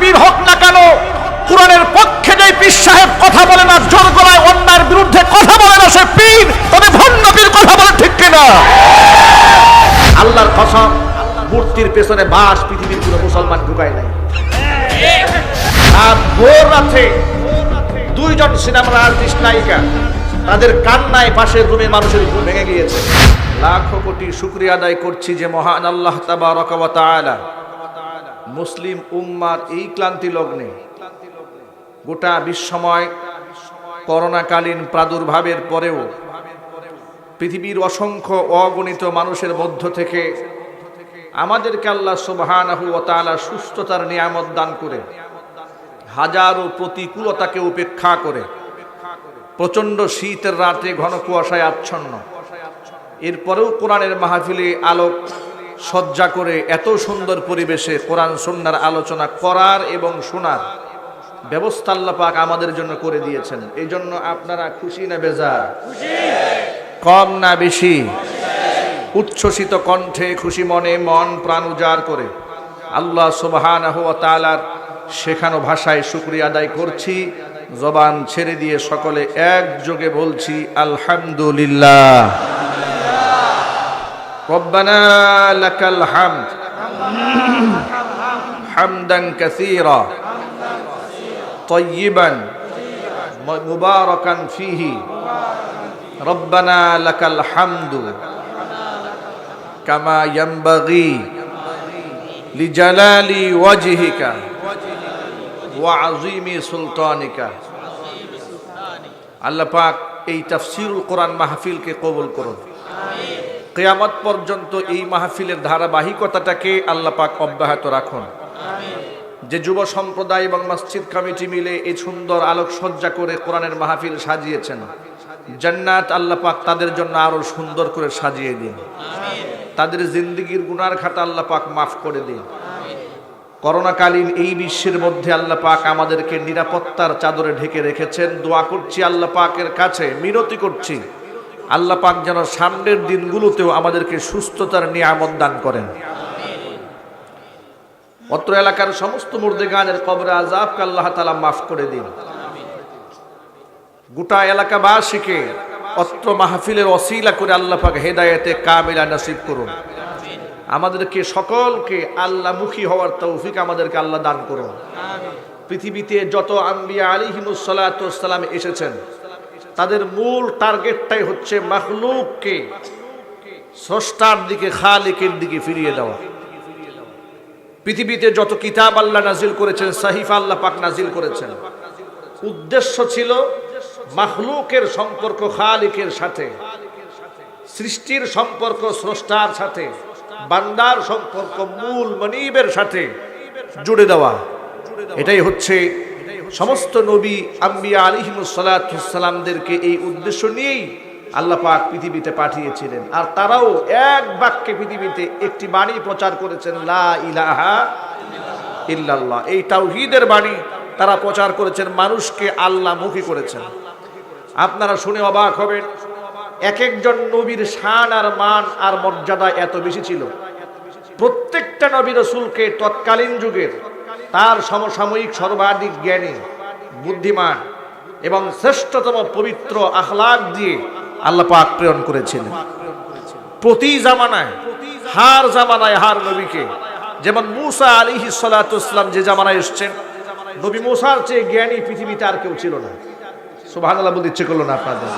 পীর হোক না কেন, কোরআনের পক্ষে যে পীর সাহেব কথা বলে না, জোর গলায় অন্যায়ের বিরুদ্ধে কথা বলে না, সে পীর, তবে ভণ্ড পীর কথা বলে, ঠিক কিনা? আল্লাহর কসম, মূর্তির পেছনে বাস পৃথিবীর কোনো মুসলমান ঢুকায় নাই। আর ভোর রাতে দুইজন সিনেমার আর্টিস্ট নায়িকা, তাদের কান্নায় পাশের রুমের মানুষের ঘুম ভেঙে গিয়েছে। লাখো কোটি শুকরিয়া আদায় করছি যে মহান আল্লাহ তাবারক ওয়া তাআলা মুসলিম উম্মার এই ক্লান্তি লগ্নে গোটা বিশ্বময় করোনাকালীন প্রাদুর্ভাবের পরেও পৃথিবীর অসংখ্য অগণিত মানুষের মধ্য থেকে আমাদেরকে আল্লাহ সুবহানাহু ওয়া তাআলা সুস্থতার নিয়ামত দান করে, হাজারো প্রতিকূলতাকে উপেক্ষা করে, প্রচন্ড শীতের রাতে ঘন কুয়াশায় আচ্ছন্ন, এরপরেও কোরআনের মাহফিলে আলোক সজ্জা করে এত সুন্দর পরিবেশে কোরআন সুন্নাহর আলোচনা করার এবং শোনার ব্যবস্থা আল্লাহ পাক আমাদের জন্য করে দিয়েছেন। এই জন্য আপনারা খুশি না বেজার? কম না বেশি? উচ্ছ্বসিত কণ্ঠে খুশি মনে মন প্রাণ উজাড় করে আল্লাহ সুবহানাহু ওয়া তাআলার শেখানো ভাষায় শুকরিয়া আদায় করছি। জবান ছেড়ে দিয়ে সকলে একযোগে বলছি আলহামদুলিল্লাহ। রব্বানা লাকাল হামদ হামদান কাসীরা তাইয়িবান মুবারাকান ফীহি রব্বানা লাকাল হামদু কামা ইয়ানবাগি লিজালালি ওয়াজহিকা ওয়া আযীমি সুলতানিকা। আল্লাহ পাক এই তাফসীরুল কোরআন মাহফিলকে কবুল করুন। কিয়ামত পর্যন্ত এই মাহফিলের ধারাবাহিকতাটাকে আল্লাহ পাক অব্যাহত রাখুন। যে যুব সম্প্রদায় এবং মসজিদ কমিটি মিলে এই সুন্দর আলোকসজ্জা করে কোরআনের মাহফিল সাজিয়েছেন, জান্নাত আল্লাহ পাক তাদের জন্য আরো সুন্দর করে সাজিয়ে দিন। তাদের জিন্দেগির গুনার খাতা আল্লাহ পাক মাফ করে দিন। করোনাকালীন এই বিশ্বের মধ্যে আল্লাহ পাক আমাদেরকে নিরাপত্তার চাদরে ঢেকে রেখেছেন। দোয়া করছি আল্লাহ পাকের কাছে, মিনতি করছি আল্লাহ পাক যেন সামনের দিনগুলোতেও আমাদেরকে সুস্থতার নিয়ামত দান করেন। অত্র এলাকার সমস্ত মুর্দেগানের কবরে আযাবকে আল্লাহ তাআলা মাফ করে দিন। গোটা এলাকাবাসীকে অত্র মাহফিলের ওসিলা করে আল্লাহ পাক হেদায়েতে কামিলা নসিব করুন। আমাদেরকে সকলকে আল্লাহমুখী হওয়ার তৌফিক আমাদেরকে আল্লাহ দান করুন। পৃথিবীতে যত আম্বিয়া আলাইহিমুস সালাতু ওয়াস সালাম এসেছেন, তাদের মূল টার্গেটটাই হচ্ছে মাখলুককে স্রষ্টার দিকে, খালিকের দিকে ফিরিয়ে দেওয়া। পৃথিবীতে যত কিতাব আল্লাহ নাজিল করেছেন, সাহিফা আল্লাহ পাক নাজিল করেছেন, উদ্দেশ্য ছিল মাখলুকের সম্পর্ক খালিকের সাথে, সৃষ্টির সম্পর্ক স্রষ্টার সাথে, বান্দার সম্পর্ক মূল মনিবের সাথে জুড়ে দেওয়া। এটাই হচ্ছে সমস্ত নবী আম্বিয়া আলাইহিমুস সালাতু ওয়াস সালামদেরকে এই উদ্দেশ্য নিয়েই আল্লাহ পাক পৃথিবীতে পাঠিয়েছিলেন। আর তারাও এক বাক্যে পৃথিবীতে একটি বাণী প্রচার করেছেন, লা ইলাহা ইল্লাল্লাহ। এই তাওহীদের বাণী তারা প্রচার করেছেন, মানুষকে আল্লাহমুখী করেছেন। আপনারা শুনে অবাক হবেন, এক একজন নবীর শান আর মান আর মর্যাদা এত বেশি ছিল। প্রত্যেকটা নবী রাসূলকে তৎকালীন যুগের তার সমসাময়িক সর্বাধিক জ্ঞানী, বুদ্ধিমান এবং শ্রেষ্ঠতম পবিত্র আখলাক দিয়ে আল্লাহ পাক প্রেরণ করেছিলেন। প্রতি জামানায় হার নবীকে, যেমন মূসা আলাইহিস সালাতু ওয়াস সালাম যে জামানায় এসেছেন, নবী মূসার চেয়ে জ্ঞানী পৃথিবীতে আর কেউ ছিল না। সুবহানাল্লাহ বলতে ইচ্ছে করলো না আপনাদের?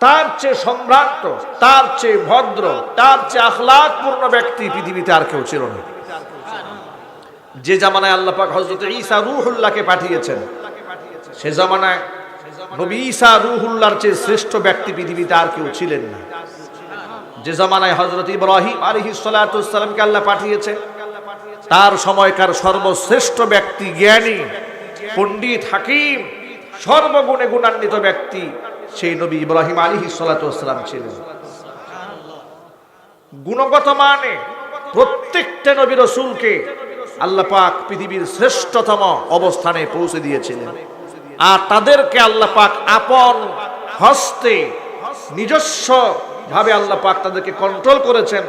তার চেয়ে সম্ভ্রান্ত, তার চেয়ে ভদ্র, তার চেয়ে আখলাকপূর্ণ ব্যক্তি পৃথিবীতে আর কেউ ছিল না। যে জামানায় আল্লাহ পাক হযরত ঈসা রূহুল্লাহকে পাঠিয়েছেন, সে জামানায় নবী ঈসা রূহুল্লাহর চেয়ে শ্রেষ্ঠ ব্যক্তি পৃথিবীতে আর কেউ ছিলেন না। যে জামানায় হযরত ইব্রাহিম আলাইহিস সালাতু ওয়াস সালামকে আল্লাহ পাঠিয়েছেন, তার সময়কার সর্বশ্রেষ্ঠ ব্যক্তি, জ্ঞানী, পণ্ডিত, হাকিম, সর্বগুণে গুণান্বিত ব্যক্তি সেই নবী ইব্রাহিম আলাইহিস সালাতু ওয়াস সালাম ছিলেন। গুণগত মানে প্রত্যেকটা নবী রাসূলকে আল্লাহ পাক পৃথিবীর শ্রেষ্ঠতম অবস্থানে পৌঁছে দিয়েছিলেন। আর তাদেরকে আল্লাহ পাক আপন হস্তে নিজস্ব ভাবে আল্লাহ পাক তাদেরকে কন্ট্রোল করেছেন।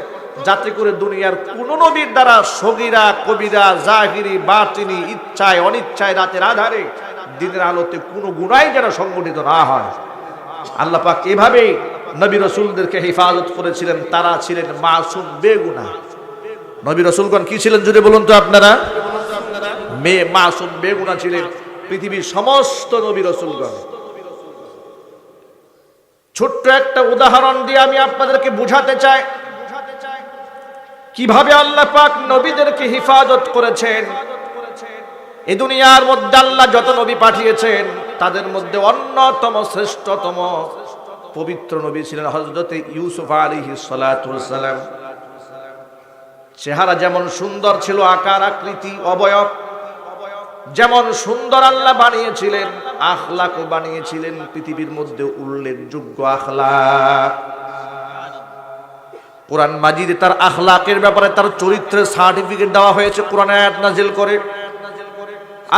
যাতে করে দুনিয়ার কোন নবীর দ্বারা সগীরা কবিরা জাহিরি বাতিনি ইচ্ছায় অনিচ্ছায় রাতের আধারে দিনের আলোতে কোনো গুনাহ যেন সংগঠিত না হয়। আল্লাহ পাক এভাবে নবী রাসূলদেরকে হেফাজত করেছিলেন, তারা ছিলেন মাসুম বেগুনাহ। নবী রাসূলগণ কি ছিলেন যদি বলুন তো আপনারা? মাসুম বেগুনাহ ছিলেন পৃথিবীর সমস্ত নবী রাসূলগণ। ছোট্ট একটা উদাহরণ দিয়ে আমি আপনাদেরকে বুঝাতে চাই কিভাবে আল্লাহ পাক নবীদেরকে হেফাজত করেছেন। এই দুনিয়ার মধ্যে আল্লাহ যত নবী পাঠিয়েছেন তাদের মধ্যে অন্যতম শ্রেষ্ঠতম পবিত্র নবী ছিলেন হযরত ইউসুফ আলাইহিস সালাতু ওয়াস সালাম। চেহারা যেমন সুন্দর ছিল, আকার আকৃতি অবয়ব যেমন সুন্দর আল্লাহ বানিয়েছিলেন, আখলাকও বানিয়েছিলেন পৃথিবীর মধ্যে উল্লেখযোগ্য আখলাক। কোরআন মাজিদে তার আখলাকের ব্যাপারে, তার চরিত্রের সার্টিফিকেট দেওয়া হয়েছে কোরআনে আয়াত নাযিল করে।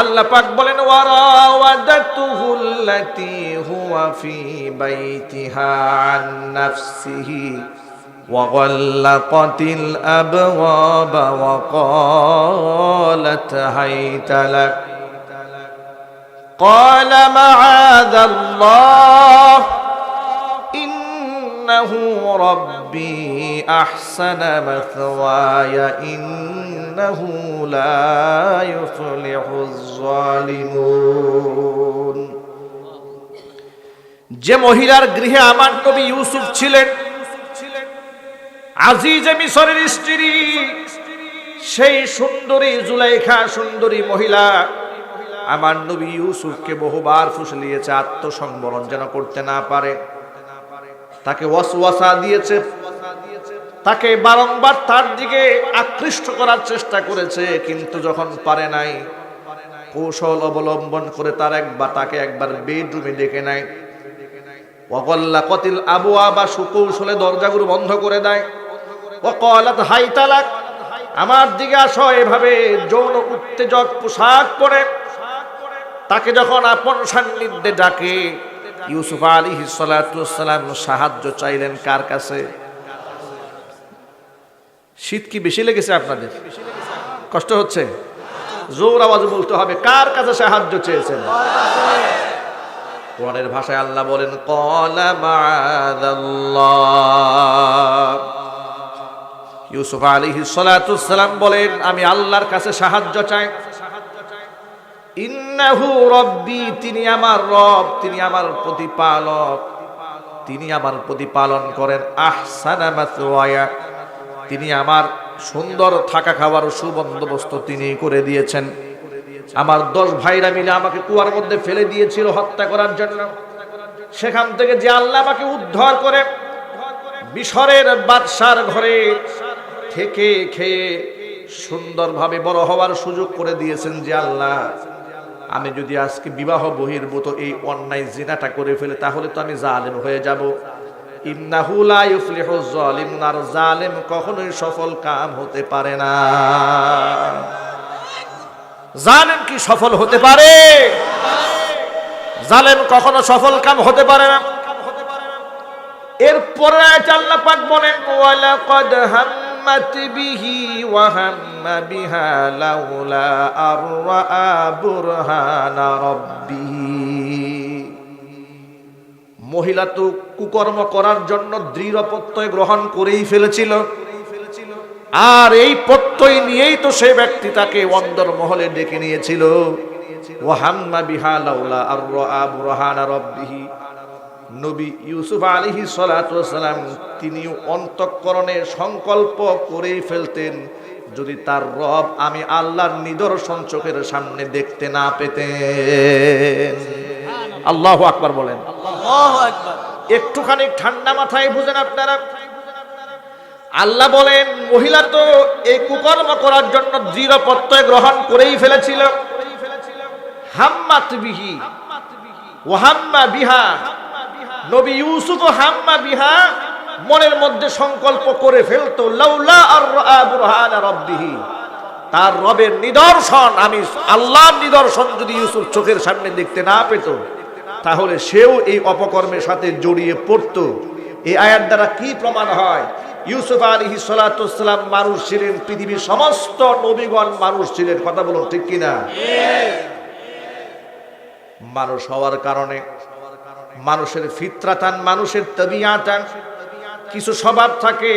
আল্লাহ পাক বলেন ওয়ারাওয়াদাতুহুল্লাতী হুয়া ফি বাইতিহা আন নাফসিহি وغلقت الأبواب وقالت هيت لك قال معاذ الله إنه ربي أحسن مثواي إنه لا يفلح الظالمون। যে মহিলার গৃহে আমার নবী ইউসুফ ছিলেন, আজিজে মিশরের স্ত্রী, সেই সুন্দরী জুলাইখা সুন্দরী মহিলা আমার নবী ইউসুফকে বহুবার ফুসলিয়েছে আত্মসংবরণ যেন করতে না পারে। তাকে ওয়াসওয়াসা দিয়েছে, তাকে বারংবার তার দিকে আকৃষ্ট করার চেষ্টা করেছে, কিন্তু যখন পারে নাই কৌশল অবলম্বন করে তাকে একবার বেডরুমে ডেকে নেয়। ওয়াগাল্লাকাতিল আবওয়াবা, সুকৌশলে দরজাগুলো বন্ধ করে দেয়। ওয়াকালাত হাইতা লাক, আমার দিকে আসো, এভাবে যৌন উত্তেজক পোশাক পরে তাকে যখন আপন সান্নিধ্যে ডাকে, ইউসুফ আলাইহিস সালাতু ওয়াস সালাম সাহায্য চাইলেন কার কাছে? শীত কি বেশি লেগেছে আপনাদের? কষ্ট হচ্ছে? জোর আওয়াজে বলতে হবে, কার কাছে সাহায্য চেয়েছেন? কোরআনের ভাষায় আল্লাহ বলেন ক্বালা মাআযাল্লাহ। ইউসুফ আলাইহিস সালাতু ওয়াস সালাম বলেন, আমি আল্লাহর কাছে সাহায্য চাই। ইন্নাহু রাব্বি, তিনি আমার রব, তিনি আমার প্রতিপালক, তিনি আমার প্রতিপালন করেন। আহসানা মাসওয়ায়া, তিনি আমার সুন্দর থাকা খাওয়ার সুবন্দোবস্ত তিনি করে দিয়েছেন। আমার 10 ভাইরা মিলে আমাকে কুয়ার মধ্যে ফেলে দিয়েছিল হত্যা করার জন্য, সেখান থেকে যে আল্লাহ আমাকে উদ্ধার করে মিশরের বাদশার ঘরে থেকে খেয়ে সুন্দরভাবে বড় হওয়ার সুযোগ করে দিয়েছেন, যে আল্লাহ আমি যদি আজকে বিবাহ বহির্ভূত এই অন্যায় জিনাটা করে ফেলে তাহলে তো আমি জালেম হয়ে যাব। ইন্নাহু লা ইউফলিহুজ জালিমুন, আর জালেম কখনোই সফল কাম হতে পারে না। জালেম কি সফল হতে পারে? জালেম কখনো সফল কাম হতে পারে না। এরপরে আল্লাহ পাক বলেন ওয়ালাকাদ হাম্মাত বিহি ওয়া হাম্মা বিহা লাউলা আররা বুরহানা রাব্বিহি। মহিলা তো কুকর্ম করার জন্য দৃঢ় প্রত্যয় গ্রহণ করেই ফেলেছিল, আর এই প্রত্যয় নিয়েই তো সে ব্যক্তি তাকে অন্দর মহলে ডেকে নিয়েছিল। ওয়া হাম্মা বিহা লাউলা আররা বুরহানা রাব্বিহি। নবী ইউসুফ আলাইহিস সালাতু ওয়াস সালাম তিনি অন্তঃকরণে সংকল্প করেই ফেলতেন, যদি তার রব আমি আল্লাহর নিদর্শন চোখের সামনে দেখতে না পেতেন। আল্লাহু আকবার বলেন। আল্লাহু আকবার। একটুখানি ঠান্ডা মাথায় বুঝেন আপনারা। আল্লাহ বলেন মহিলা তো এই কুকর্ম করার জন্য দৃঢ় প্রত্যয় গ্রহণ করেই ফেলেছিল। হাম্মাত বিহি ওয়া হাম্মা বিহা, নবী ইউসুফ হাম্মা বিহা মনের মধ্যে সংকল্প করে ফেলতো, লাউলা আররা বুরহানা রাব্বিহি, তার রবের নিদর্শন, আমি আল্লাহর নিদর্শন যদি ইউসুফ চোখের সামনে দেখতে না পেত তাহলে সেও এই অপকর্মের সাথে জড়িয়ে পড়তো। এই আয়াত দ্বারা কি প্রমাণ হয়? ইউসুফ আলাইহিস সালাতু ওয়াস সালাম মানুষ ছিলেন, পৃথিবীর সমস্ত নবীগণ মানুষ ছিলেন। কথা বলুন ঠিক কিনা? মানুষ হওয়ার কারণে মানুষের ফিতরাতান, মানুষের তাবিয়াতান, কিছু স্বভাব থাকে,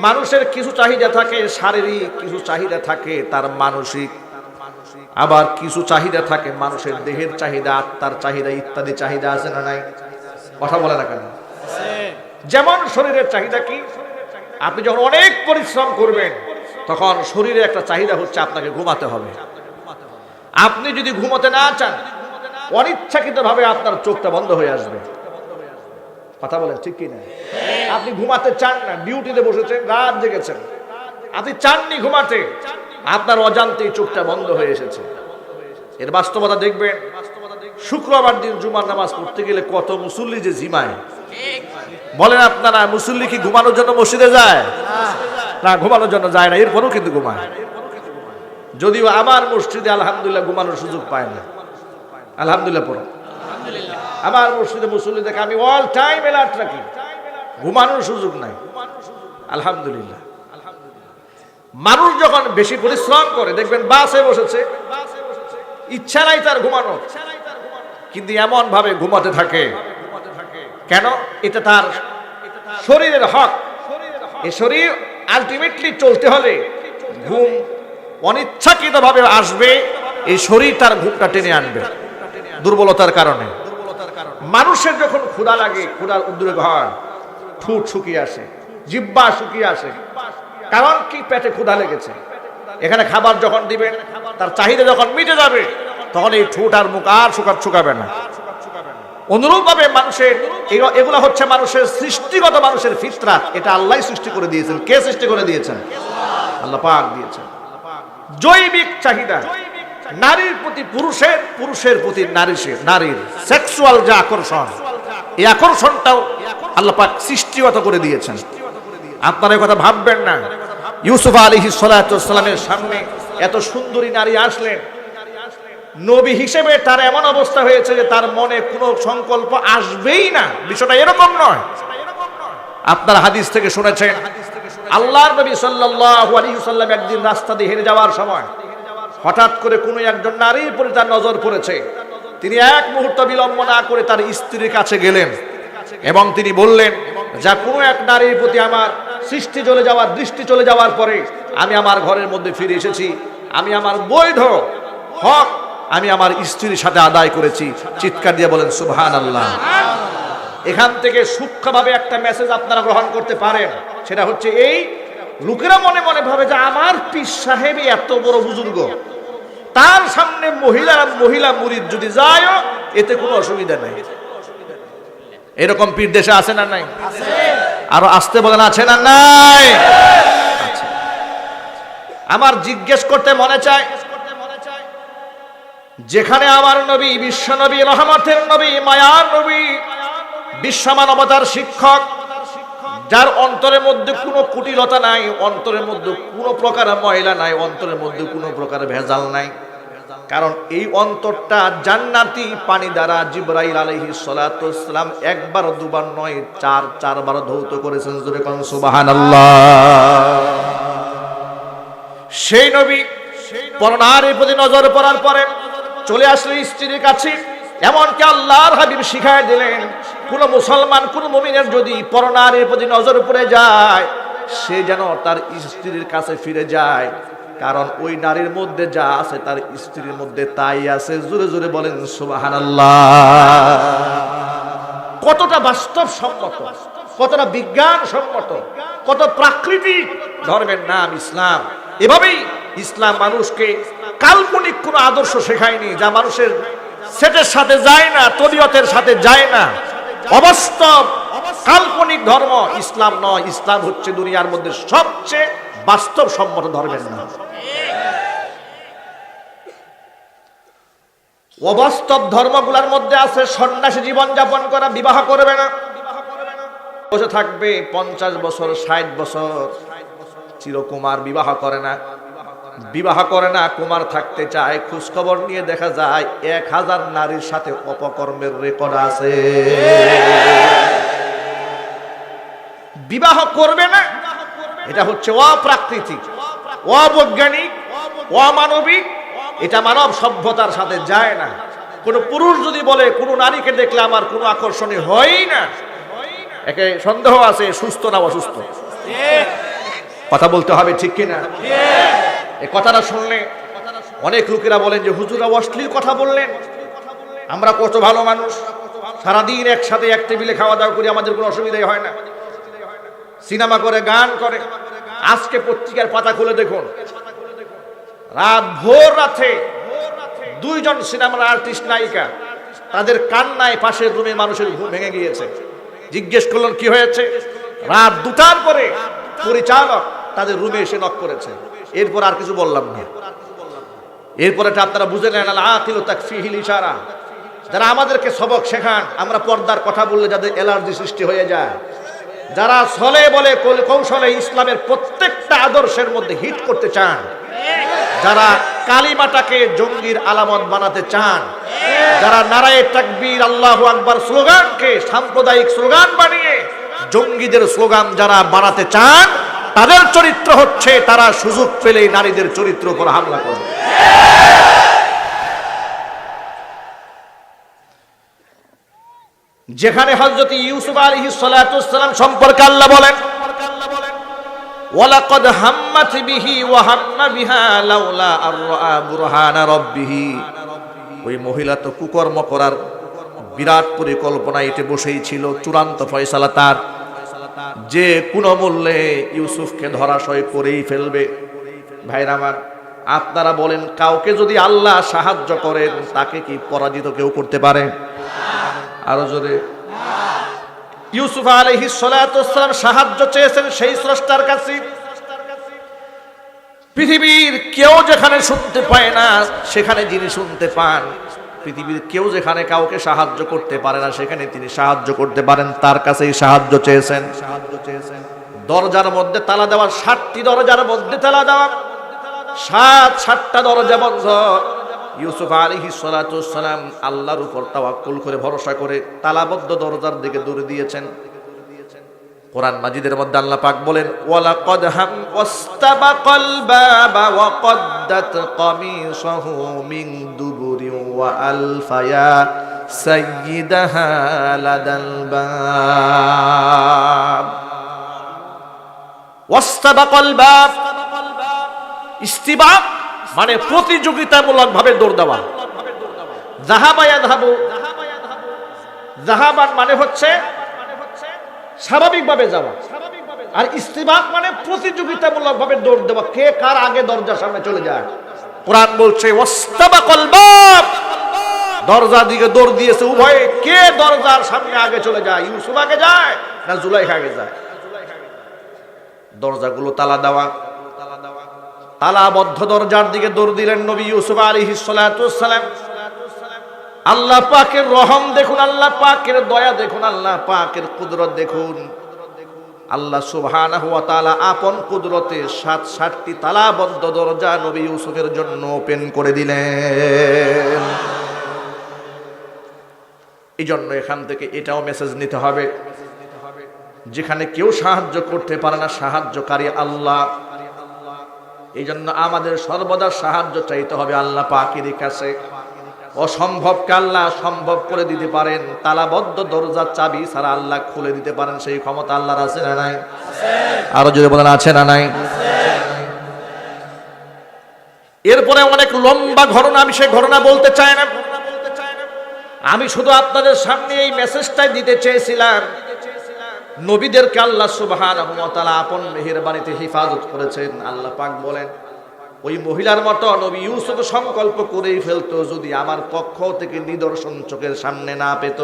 মানুষের কিছু চাহিদা থাকে শারীরিক, কিছু চাহিদা থাকে তার মানসিক, আবার কিছু চাহিদা থাকে মানুষের দেহের চাহিদা, আত্মার চাহিদা ইত্যাদি চাহিদা আছে না নাই? কথা বলে না কেন? যেমন শরীরের চাহিদা কি? আপনি যখন অনেক পরিশ্রম করবেন তখন শরীরে একটা চাহিদা হচ্ছে আপনাকে ঘুমাতে হবে। আপনি যদি ঘুমাতে না চান, অনিচ্ছাকৃতভাবে আপনার চোখটা বন্ধ হয়ে আসবে। কথা বলেন ঠিক কি না? আপনি ঘুমাতে চান না, ডিউটিতে বসেছেন, রাত জেগেছেন, আপনি চাননি ঘুমাতে, আপনার অজান্তেই চোখটা বন্ধ হয়ে এসেছে। এর বাস্তবতা দেখবেন, শুক্রবার দিন জুমার নামাজ পড়তে গেলে কত মুসল্লি যে জিমায়। বলেন আপনারা, মুসল্লি কি ঘুমানোর জন্য মসজিদে যায়? না, ঘুমানোর জন্য যায় না, এরপরেও কিন্তু ঘুমায়। যদিও আমার মসজিদে আলহামদুলিল্লাহ ঘুমানোর সুযোগ পায় না। আলহামদুলিল্লাহ পড়ো। আমার মসজিদে মুসল্লি দেখে আমি অল টাইম অ্যালার্ট রাখি, ঘুমানোর সুযোগ নাই। আলহামদুলিল্লাহ। মানুষ যখন বেশি পরিশ্রম করে, দেখবেন বাসে বসেছে, ইচ্ছা নাই তার ঘুমানো, কিন্তু এমন ভাবে ঘুমাতে থাকে। কেন? এটা তার শরীরের হক। এই শরীর আলটিমেটলি চলতে হলে ঘুম অনিচ্ছাকৃত ভাবে আসবে, এই শরীর তার ঘুমটা টেনে আনবে দুর্বলতার কারণে। মানুষের যখন ক্ষুধা লাগে, ক্ষুধার উদ্রেক হয়, ঠোঁট শুকিয়ে আসে, জিহ্বা শুকিয়ে আসে। কারণ কি? পেটে ক্ষুধা লেগেছে। এখানে খাবার যখন দিবেন, তার চাহিদা যখন মিটে যাবে, তখন এই ঠোঁট আর মুখ আর শুকাবে না। অনুরূপভাবে মানুষের এগুলা হচ্ছে মানুষের সৃষ্টিগত, মানুষের ফিতরাত। এটা আল্লাহ সৃষ্টি করে দিয়েছেন। কে সৃষ্টি করে দিয়েছেন? আল্লাহ পাক দিয়েছেন। জৈবিক চাহিদা, নারীর প্রতি পুরুষের, পুরুষের প্রতি নারীর সেক্সুয়াল যে আকর্ষণ, এই আকর্ষণটাও আল্লাহ পাক সৃষ্টিগত করে দিয়েছেন। আপনারা এই কথা ভাববেন না। ইউসুফ আলাইহিস সালাতু ওয়াস সালামের সামনে এত সুন্দরী নারী আসলেন, নবী হিসেবে তার এমন অবস্থা হয়েছে যে তার মনে কোনো সংকল্প আসবেই না। বিষয়টা এরকম নয়। আপনারা হাদিস থেকে শুনেছেন, আল্লাহর নবী সাল্লাল্লাহু আলাইহি ওয়াসাল্লাম একদিন রাস্তা দিয়ে হেঁটে যাওয়ার সময় হঠাৎ করে কোনো একজন নারীর প্রতি তার নজর পড়েছে। তিনি এক মুহূর্ত বিলম্ব না করে তার স্ত্রীর কাছে গেলেন এবং তিনি বললেন, যা কোনো এক নারীর প্রতি আমার দৃষ্টি চলে যাওয়ার পরে আমি আমার ঘরের মধ্যে ফিরে এসেছি, আমি আমার বৈধ হক আমি আমার স্ত্রীর সাথে আদায় করেছি। চিৎকার দিয়ে বলেন সুবহানাল্লাহ। এখান থেকে সূক্ষ্মভাবে একটা মেসেজ আপনারা গ্রহণ করতে পারেন, সেটা হচ্ছে এই, লোকেরা মনে মনে ভাবে যে আমার পীর সাহেব এত বড় বুজুর্গ, তার সামনে মহিলা মুরিদ যদি যায় এতে কোনো অসুবিধা নাই। এরকম পীর দেশে আছে না নাই? আরো আসতে বলেন, আছে না নাই? আমার জিজ্ঞেস করতে মনে চায়, যেখানে আমার নবী, বিশ্ব নবী, রহমতের নবী, মায়ার নবী, বিশ্বমানবতার শিক্ষক, যার অন্তরের মধ্যে কোনো কুটিলতা নাই, অন্তরের মধ্যে কোনো প্রকার ময়লা নাই, অন্তরের মধ্যে কোনো প্রকার ভেজাল নাই, কারণ এই অন্তরটা জান্নাতি পানি দ্বারা জিবরাইল আলাইহিস সালাতু ওয়াস সালাম একবার দুবার নয়, চারবার ধৌত করেছেন। জোরে কোন সুবহানাল্লাহ। সেই নবী পরনারীর প্রতি নজর পড়ার পরে চলে আসলে স্ত্রীর কাছে। এমনকি আল্লাহর হাবিব শিখায় দিলেন, কোন মুসলমান, কোন মুমিনের যদি পরনারীর প্রতি নজর পড়ে যায়, সে যেন তার স্ত্রীর কাছে ফিরে যায়, কারণ ওই নারীর মধ্যে যা আছে তার স্ত্রীর মধ্যে তাই আছে। জোরে জোরে বলেন সুবহানাল্লাহ। কতটা বাস্তবসম্মত, কতটা বিজ্ঞানসম্মত, কত প্রাকৃতিক ধর্মের নাম ইসলাম। এভাবেই ইসলাম মানুষকে কাল্পনিক কোনো আদর্শ শেখায়নি, যা মানুষের সেটের সাথে যায় না, তবিয়তের সাথে যায় না। অবাস্তব কাল্পনিক ধর্ম ইসলাম নয়। ইসলাম হচ্ছে দুনিয়ার মধ্যে সবচেয়ে বাস্তবসম্মত ধর্মের নাম। অবাস্তব ধর্মগুলোর মধ্যে আছে সন্ন্যাসী জীবন যাপন করা, বিবাহ করবে না, বসে থাকবে 50 বছর 60 বছর, চিরকুমার, বিবাহ করে না, কুমার থাকতে চায়। খোঁজখবর নিয়ে দেখা যায় 1000 নারীর সাথে অপকর্মের রেকর্ড আছে। বিবাহ করবে না, এটা হচ্ছে অপ্রাকৃতিক, অবৈজ্ঞানিক, অমানবিক, এটা মানব সভ্যতার সাথে যায় না। কোন পুরুষ যদি বলে কোন নারীকে দেখলে আমার কোনো আকর্ষণীয় হয় না, একে সন্দেহ আছে সুস্থ না অসুস্থ। কথা বলতে হবে, ঠিক কিনা? এই কথাটা শুনলে অনেক লোকেরা বলেন যে হুজুরা অশ্লীল কথা বললেন, আমরা কত ভালো মানুষ, সারাদিন একসাথে এক টেবিলে খাওয়া দাওয়া করি, আমাদের কোনো অসুবিধাই হয় না, সিনেমা করে, গান করে। আজকে পত্রিকার পাতা খুলে দেখুন, ভোর রাতে দুইজন সিনেমার আর্টিস্ট নায়িকা, তাদের কান্নায় পাশের রুমে মানুষের ঘুম ভেঙে গিয়েছে। জিজ্ঞেস করলেন কি হয়েছে, রাত 2টার পরে পরিচালক তাদের রুমে এসে নক করেছে। এরপর আর কিছু বললাম না। এরপর এটা আপনারা বুঝে নেন, আল আকিলু তাকফিহিল ইশারা। যারা আমাদেরকে সবক শেখান, আমরা পর্দার কথা বললে যাদের অ্যালার্জি সৃষ্টি হয়ে যায়, যারা ছলে বলে কৌশলে ইসলামের প্রত্যেকটা আদর্শের মধ্যে হিট করতে চান, যারা কালিমাটাকে জঙ্গির আলামত বানাতে চান, যারা নারায়ে তাকবীর আল্লাহু আকবার স্লোগানকে সাম্প্রদায়িক স্লোগান বানিয়ে জঙ্গিদের স্লোগান যারা বানাতে চান, তাদের চরিত্র হচ্ছে তারা সুযোগ পেলেই নারীদের চরিত্র উপর হামলা করে। যেখানে হযরত ইউসুফ আলাইহিস সালাতু ওয়াসসালাম সম্পর্কে আল্লাহ বলেন, ওয়ালাকাদ হাম্মাত বিহি ওয়া হাম্মা বিহা লাউলা আররা বুরহানা রাব্বিহি। ওই মহিলা তো কুকর্ম করার বিরাট পরিকল্পনা এতে বসেই ছিল, চূড়ান্ত ফয়সালা তার, যে কোনো মূল্যে ইউসুফকে ধরাশয় করেই ফেলবে। ভাইরা আমার, আপনারা বলেন, কাউকে যদি আল্লাহ সাহায্য করেন তাকে কি পরাজিত কেউ করতে পারে? আরো জোরে। ইউসুফ আলাইহিস সালাতু ওয়াসসালাম সাহায্য চেয়েছেন সেই স্রষ্টার কাছে। পৃথিবীর কেউ যেখানে শুনতে পায় না সেখানে যিনি শুনতে পান, পৃথিবীর কেউ যেখানে কাউকে সাহায্য করতে পারে না সেখানে তিনি সাহায্য করতে পারেন, তার কাছেই সাহায্য চেয়েছেন। দরজার মধ্যে তালা দেওয়া, 7টি দরজার মধ্যে তালা দেওয়া, 7টা দরজা বন্ধ। ইউসুফ আলাইহিস সালাতু ওয়াসসালাম আল্লাহর উপর তাওয়াক্কুল করে, ভরসা করে তালাবদ্ধ দরজার দিকে দৌড়ে দিয়েছেন। কোরআন মাজিদের মধ্যে আল্লাহ পাক বলেন, ওয়ালাকাদ হাম ওয়াস্তাবাকাল বাবা ওয়া কদ্দাত কামিসাহু মিন দুবুরি ওয়া আলফায়া সাইয়্যিদাহা লাদাল বাব। ওয়াস্তাবাকাল বাব, ইস্তিবাক মানে প্রতিযোগিতামূলক ভাবে দৌড় দেওয়া। যাহাবা ইয়াযহাবু, যাহাবান মানে হচ্ছে স্বাভাবিকভাবে যাওয়া, আর ইস্তিবাক মানে প্রতিযোগিতামূলক ভাবে দৌড় দেওয়া, কে কার আগে দরজার সামনে চলে যায়। কোরআন বলছে ওয়াস্তাবাকাল বাব, দরজার দিকে দৌড় দিয়েছে উভয়ে, কে দরজার সামনে আগে চলে যায়, ইউসুফ আগে যায় না জুলাইখা আগে যায়। দরজাগুলো তালা দেওয়া, তালাবদ্ধ দরজার দিকে দৌড় দিলেন নবী ইউসুফ আলাইহিস সালাতু ওয়াসসালাম। আল্লাহ পাকের রহম দেখুন, আল্লাহ পাকের দয়া দেখুন, আল্লাহ পাকের কুদরত দেখুন। আল্লাহ সুবহানাহু ওয়া তাআলা আপন কুদরতে 7টি তালাবদ্ধ দরজা নবী ইউসুফের জন্য ওপেন করে দিলেন। এই জন্য এখান থেকে এটাও মেসেজ নিতে হবে, যেখানে কেউ সাহায্য করতে পারে না, সাহায্যকারী আল্লাহ। এই জন্য আমাদের সর্বদা সাহায্য চাইতে হবে আল্লাহ পাকের কাছে। অসম্ভবকে আল্লাহ সম্ভব করে দিতে পারেন, তালাবদ্ধ দরজার চাবি ছাড়া আল্লাহ খুলে দিতে পারেন, সেই ক্ষমতা আল্লাহর আছে না নাই? আরো যদি বলেন আছে না নাই? এরপরে অনেক লম্বা ঘটনা, আমি সেই ঘটনা বলতে চাই না, আমি শুধু আপনাদের সামনে এই মেসেজটাই দিতে চেয়েছিলাম। নবীদেরকে আল্লাহ সুবহানাহু ওয়া তাআলা আপন মেহেরবানিতে হেফাজত করেছেন। আল্লাহ পাক বলেন, ওই মহিলার মতো নবী ইউসুফ সংকল্প করেই ফেলতো, যদি আমার পক্ষ থেকে নিদর্শন চোখের সামনে না পেত।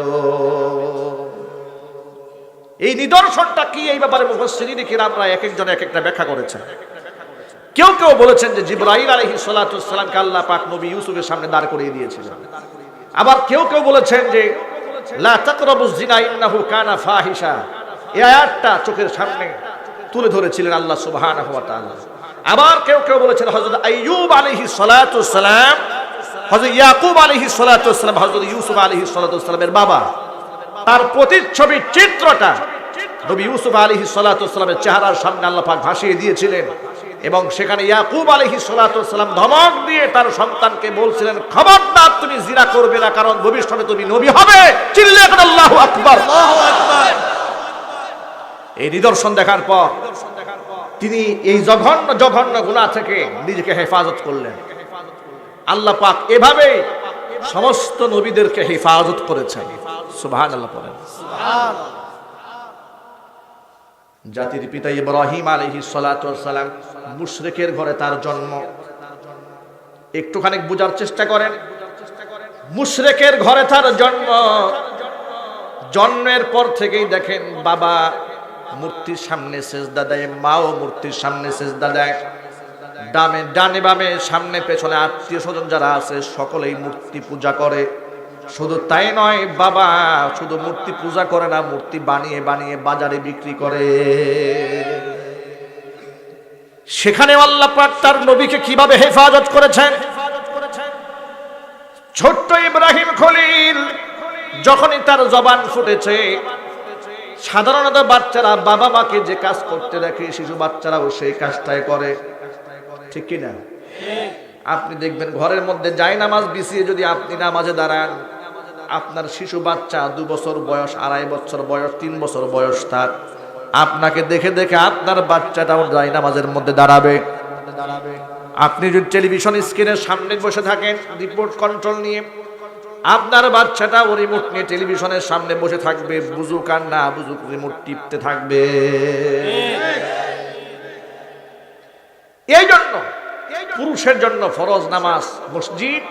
এই নিদর্শনটা কি, এই ব্যাপারে মুফাসসিরিন কিরামরা এক একজন এক একটা ব্যাখ্যা করেছেন। কেউ কেউ বলেছেন যে জিবরাইল আলাইহিস সালাতু ওয়াসসালামকে আল্লাহ পাক নবী ইউসুফের সামনে দাঁড় করিয়ে দিয়েছিলেন। আবার কেউ কেউ বলেছেন যে লা তাকরাবুজ জিনা ইন্নাহু কানা ফাহিশা, এই আয়াতটা চোখের সামনে তুলে ধরেছিলেন আল্লাহ সুবহানাহু ওয়া তাআলা। আবার কেউ কেউ বলেছেন হযরত আইয়ুব আলাইহিস সালাতু ওয়াসসালাম, হযরত ইয়াকুব আলাইহিস সালাতু ওয়াসসালাম, হযরত ইউসুফ আলাইহিস সালাতু ওয়াসসালামের বাবা, তার প্রতিচ্ছবির চিত্রটা নবী ইউসুফ আলাইহিস সালাতু ওয়াস সালামের চেহারার সামনে আল্লাহ পাক ভাসিয়ে দিয়েছিলেন এবং সেখানে ইয়াকুব আলাইহিস সালাতু ওয়াস সালাম ধমক দিয়ে তার সন্তানকে বলছিলেন, খবরদার তুমি জিনা করবে না, কারণ ভবিষ্যতে তুমি নবী হবে। চিল্লায়ে বলেন আল্লাহু আকবার। এই নিদর্শন দেখার পর তিনি এই জঘন্য জঘন্য গুনাহ থেকে নিজেকে হেফাজত করলেন। আল্লাহ পাক এভাবে সমস্ত নবীদেরকে হেফাজত করেছেন। সুবহানাল্লাহ পড়েন। জাতির পিতা ইব্রাহিম আলাইহিস সালাতু ওয়াস সালাম, মুশরিকের ঘরে তার জন্ম। একটুখানি বোঝার চেষ্টা করেন, মুশরিকের ঘরে তার জন্ম। জন্মের পর থেকেই দেখেন বাবা মূর্তির সামনে সেজদা দেয়, মাও মূর্তির সামনে সেজদা দেয়, ডানে বামে সামনে পেছনে আত্মীয় স্বজন যারা আছে সকলেই মূর্তি পূজা করে। শুধু তাই নয়, বাবা শুধু মূর্তি পূজা করে না, মূর্তি বানিয়ে বানিয়ে বাজারে বিক্রি করে। সেখানে আল্লাহ পাক তার নবীকে কিভাবে হেফাজত করেছেন। ছোট্ট ইব্রাহিম খলিল যখনই তার জবান ফুটেছে, সাধারণত বাচ্চারা বাবা মাকে যে কাজ করতে দেখে শিশু বাচ্চারাও সেই কাজটাই করে, ঠিক কিনা? আপনি দেখবেন ঘরের মধ্যে জায়নামাজ বিছিয়ে যদি আপনি নামাজে দাঁড়ান, আপনার শিশু বাচ্চা 2 বছর বয়স, 2.5 বছর বয়স, 3 বছর বয়স তার, আপনাকে দেখে দেখে আপনার বাচ্চাটাও জায়নামাজের মধ্যে দাঁড়াবে। আপনি যদি টেলিভিশন স্ক্রিনের সামনে বসে থাকেন রিমোট কন্ট্রোল নিয়ে, আপনার বাচ্চাটা ওই রিমোট নিয়ে টেলিভিশনের সামনে বসে থাকবে, বুঝুক আর না বুঝুক রিমোট টিপতে থাকবে। এই জন্য পুরুষের জন্য ফরজ নামাজ মসজিদ,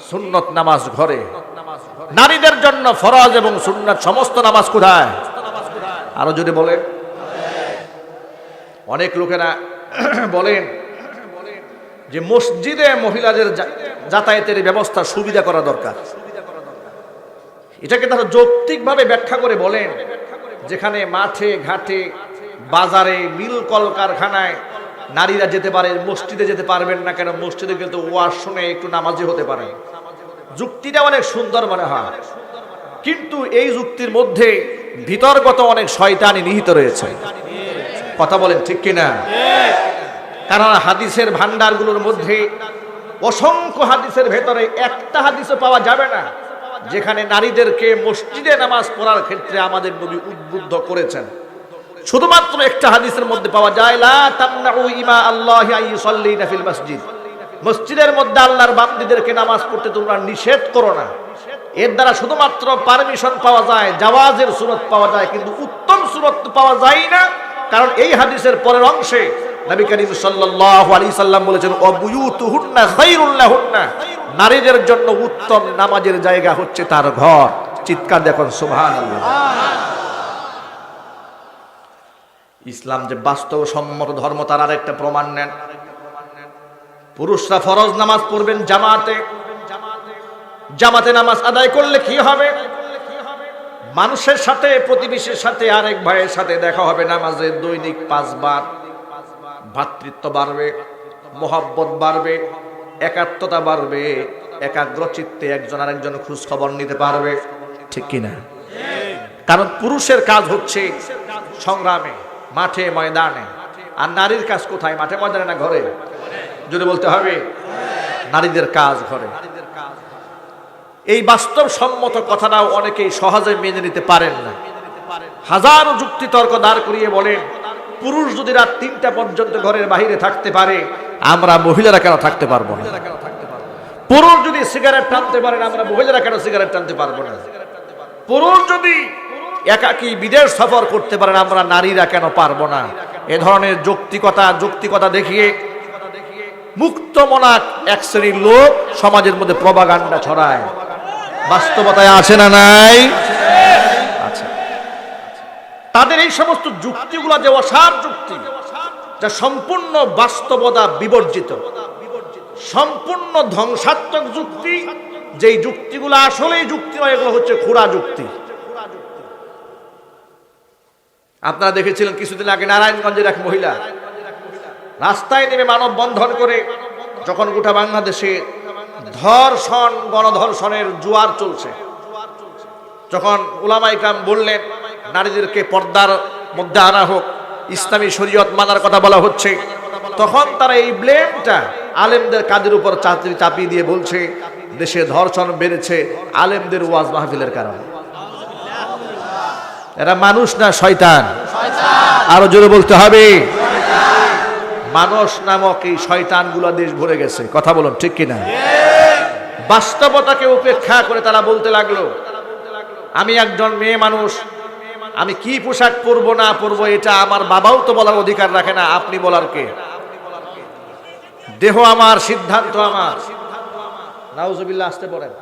সুন্নত নামাজ ঘরে। নারীদের জন্য ফরজ এবং সুন্নাত সমস্ত নামাজ কোথায়? আরো যদি বলেন। অনেক লোকেরা বলেন যে মসজিদে মহিলাদের যাতায়াতের ব্যবস্থা সুবিধা করা দরকার। এটাকে তারা যৌক্তিকভাবে ব্যাখ্যা করে বলেন, যেখানে মাঠে ঘাটে বাজারে মিল কলকারখানায় নারীরা যেতে পারে, মসজিদে যেতে পারবেন না কেন? মসজিদে গেলে তো ওয়াজ শুনে একটু নামাজি হতে পারে। যুক্তিটা অনেক সুন্দর মনে হয়, কিন্তু এই যুক্তির মধ্যে ভিতরগত অনেক শয়তানি নিহিত রয়েছে। কথা বলেন ঠিক কিনা? কারণ হাদিসের ভান্ডারগুলোর মধ্যে অসংখ্য হাদিসের ভেতরে একটা হাদিসও পাওয়া যাবে না যেখানে নারীদেরকে মসজিদে নামাজ পড়ার ক্ষেত্রে আমাদের নবী উদ্বুদ্ধ করেছেন। শুধুমাত্র একটা হাদিসের মধ্যে পাওয়া যায়, লা তামনাউ ইমা আল্লাহি আন ইউসাল্লিনা ফিল মসজিদ, মসজিদের মধ্যে আল্লাহর বান্দীদেরকে নামাজ পড়তে তোমরা নিষেধ করো না। এর দ্বারা শুধুমাত্র পারমিশন পাওয়া যায়, জাওয়াজের সুরত পাওয়া যায়, কিন্তু উত্তম সুরত পাওয়া যায় না। কারণ এই হাদিসের পরের অংশে নবী করিম সাল্লাল্লাহু আলাইহি সাল্লাম বলেছেন, ওয়াবুয়ুতুহুন্না খায়রুল লাহুন্না, নারীদের জন্য উত্তম নামাজের জায়গা হচ্ছে তার ঘর। চিৎকার দেখুন সুবহানাল্লাহ। ইসলাম যে বাস্তবসম্মত ধর্ম তার আরেকটা প্রমাণ নেন। পুরুষরা ফরজ নামাজ পড়বেন জামাতে। জামাতে নামাজ আদায় করলে কি হবে? মানুষের সাথে, প্রতিবেশীর সাথে, আরেক ভাইয়ের সাথে দেখা হবে নামাজে দৈনিক 5 বার। ভ্রাতৃত্ব বাড়বে, মহব্বত বাড়বে, একাত্মতা বাড়বে, একাগ্র চিত্তে একজন আরেকজন খোঁজ খবর নিতে পারবে, ঠিক কিনা? কারণ পুরুষের কাজ হচ্ছে সংগ্রামে, মাঠে ময়দানে, আর নারীর কাজ কোথায়? মাঠে ময়দানে না ঘরে? যদি বলতে হবে নারীদের কাজ ঘরে। এই বাস্তবসম্মত কথাটাও অনেকেই সহজে মেনে নিতে পারেন না। হাজারো যুক্তি তর্ক দাঁড় করিয়ে বলেন, পুরুষ যদি রাত 3টা পর্যন্ত ঘরের বাইরে থাকতে পারে, আমরা মহিলারা কেন থাকতে পারবো না? পুরুষ যদি সিগারেট টানতে পারেন, আমরা মহিলারা কেন সিগারেট টানতে পারবো না? পুরুষ যদি একাকী বিদেশ সফর করতে পারেন, আমরা নারীরা কেন পারবো না? এ ধরনের যৌক্তিকতা দেখিয়ে মুক্তমনা এক শ্রেণীর লোক সমাজের মধ্যে প্রপাগান্ডা ছড়ায়। বাস্তবতায় আছে না নাই? আচ্ছা, তাদের এই সমস্ত যুক্তিগুলো যে অসার যুক্তি, যা সম্পূর্ণ বাস্তবতা বিবর্জিত, সম্পূর্ণ ধ্বংসাত্মক যুক্তি, যেই যুক্তিগুলো আসলেই যুক্তি নয়, এগুলো হচ্ছে খুরা যুক্তি। আপনারা দেখেছিলেন কিছুদিন আগে নারায়ণগঞ্জের এক মহিলা রাস্তায় নেমে মানববন্ধন করে, যখন গোটা বাংলাদেশে ধর্ষণ, গণধর্ষণের জোয়ার চলছে, যখন উলামায়ে কেরাম বললেন নারীদেরকে পর্দার মধ্যে আনা হোক, ইসলামী শরীয়ত মানার কথা বলা হচ্ছে, তখন তারা এই ব্লেমটা আলেমদের কাঁধের উপর চাপিয়ে দিয়ে বলছে দেশে ধর্ষণ বেড়েছে আলেমদের ওয়াজ মাহফিলের কারণে। এরা মানুষ না শয়তান? আরো জোরে বলতে হবে। মানুষ নামক এই শয়তানগুলো দেশ ভরে গেছে, কথা বলুন ঠিক কিনা? বাস্তবতাকে উপেক্ষা করে তারা বলতে লাগলো আমি একজন মেয়ে মানুষ, আমি কি পোশাক পরবো না পরবো এটা আমার বাবাও তো বলার অধিকার রাখে না, আপনি বলার কে? দেহ আমার, সিদ্ধান্ত আমার। নাউজুবিল্লাহ, আসতে পড়েন।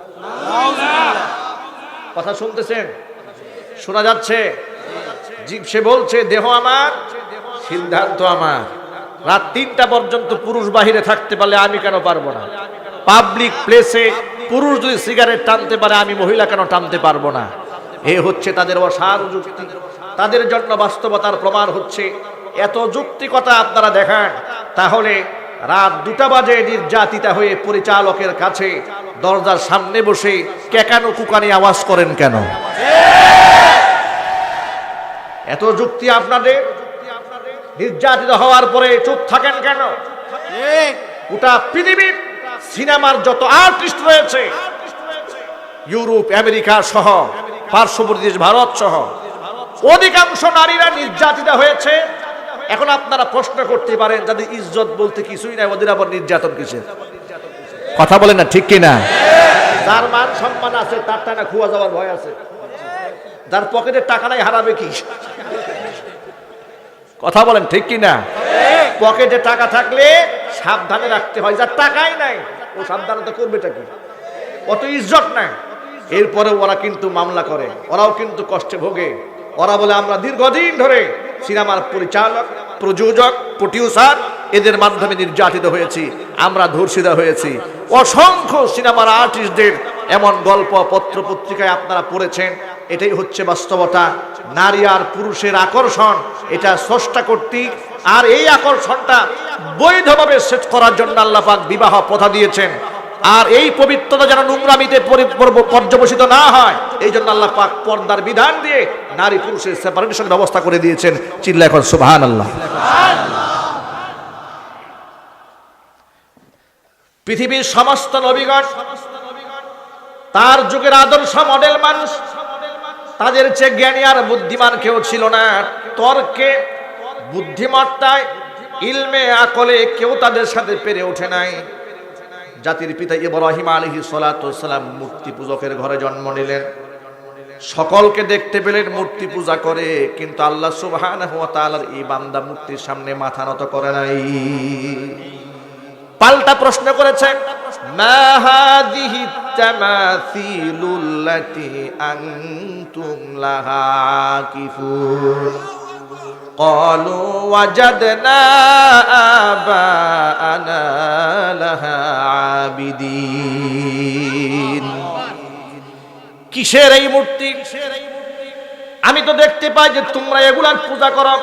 কথা শুনতেছেন? শোনা যাচ্ছে? সে বলছে দেহ আমার, সিদ্ধান্ত আমার। রাত ৩টা পর্যন্ত পুরুষ বাহিরে থাকতে পারলে আমি কেন পারবো না? পাবলিক প্লেসে পুরুষ যদি সিগারেট টানতে পারে আমি মহিলা কেন টানতে পারবো না? এই হচ্ছে তাদের অসার যুক্তি। তাদের জন্য বাস্তবতার প্রমাণ হচ্ছে এত যুক্তিকতা আপনারা দেখান, তাহলে রাত 2টা বাজে নির্যাতিতা হয়ে পরিচালকের কাছে দরজার সামনে বসে কেকানো কুকানি আওয়াজ করেন কেন? এত যুক্তি আপনাদের? নির্যাতিত হওয়ার পরে চুপ থাকেন কেন? গোটা পৃথিবীর সিনেমার যত আর্টিস্ট রয়েছে, ইউরোপ আমেরিকা সহ পার্শ্ববর্তী দেশ ভারত সহ অধিকাংশ নারীরা নির্যাতিত হয়েছে। এখন আপনারা প্রশ্ন করতে পারেন যাদের ইজ্জত বলতে কিছুই নাই, ওদের আবার নির্যাতন কিসের? কথা বলেন না ঠিক কিনা? যার মান সম্মান আছে তার টাকা খুয়া যাওয়ার ভয় আছে, যার পকেটে টাকা নাই হারাবে কি? কথা বলেন ঠিক কিনা? পকেটে টাকা থাকলে সাবধানে রাখতে হয়, যার টাকাই নাই ও সাবধানতা করবেটা কি? অত ইজ্জত নাই। এরপরে ওরা কিন্তু মামলা করে, ওরাও কিন্তু কষ্টে ভোগে। ওরা বলে আমরা দীর্ঘদিন ধরে সিনেমার পরিচালক, প্রযোজক, প্রডিউসার এদের মাধ্যমে নির্যাতিত হয়েছি, আমরা ধর্ষিত হয়েছি। অসংখ্য সিনেমার আর্টিস্টদের এমন গল্প পত্র পত্রিকায় আপনারা পড়েছেন। এটাই হচ্ছে বাস্তবতা। নারী আর পুরুষের আকর্ষণ এটা স্রষ্টা কর্তৃক, আর এই আকর্ষণটা বৈধভাবে সেট করার জন্য আল্লাহ পাক বিবাহ প্রথা দিয়েছেন। আর এই পবিত্রতা যেন নোংরামিতে পর্যবসিত না হয়, এই জন্য আল্লাহ পাক পর্দার বিধান দিয়ে নারী পুরুষের সেপারেশন ব্যবস্থা করে দিয়েছেন। চিল্লা এখন সুবহানাল্লাহ। পৃথিবীর সমস্ত নবীগণ তার যুগের আদর্শ মডেল মানুষ, তাদের চেয়ে জ্ঞানী আর বুদ্ধিমান কেউ ছিল না। তর্কে, বুদ্ধিমত্তায়, ইলমে, আকলে কেউ তাদের সাথে পেরে ওঠে নাই। জাতির পিতা ইব্রাহিম আলাইহিস সালাতু ওয়াস সালাম মূর্তি পূজকের ঘরে জন্ম নিলেন, সকলকে দেখতে পেলেন মূর্তি পূজা করে, কিন্তু আল্লাহ সুবহানাহু ওয়া তাআলার এই বান্দা মূর্তির সামনে মাথা নত করে নাই। পাল্টা প্রশ্ন করেছে, মা হাযিহি তামাসিলুল্লাতী আনতুম লাহা কিফুন ক্বালু ওয়াজাদনা আবাআনা লাহা আবিদিন। কিসের এই মূর্তি? আমি তো দেখতে পাই যে তোমরা এগুলার পূজা করো,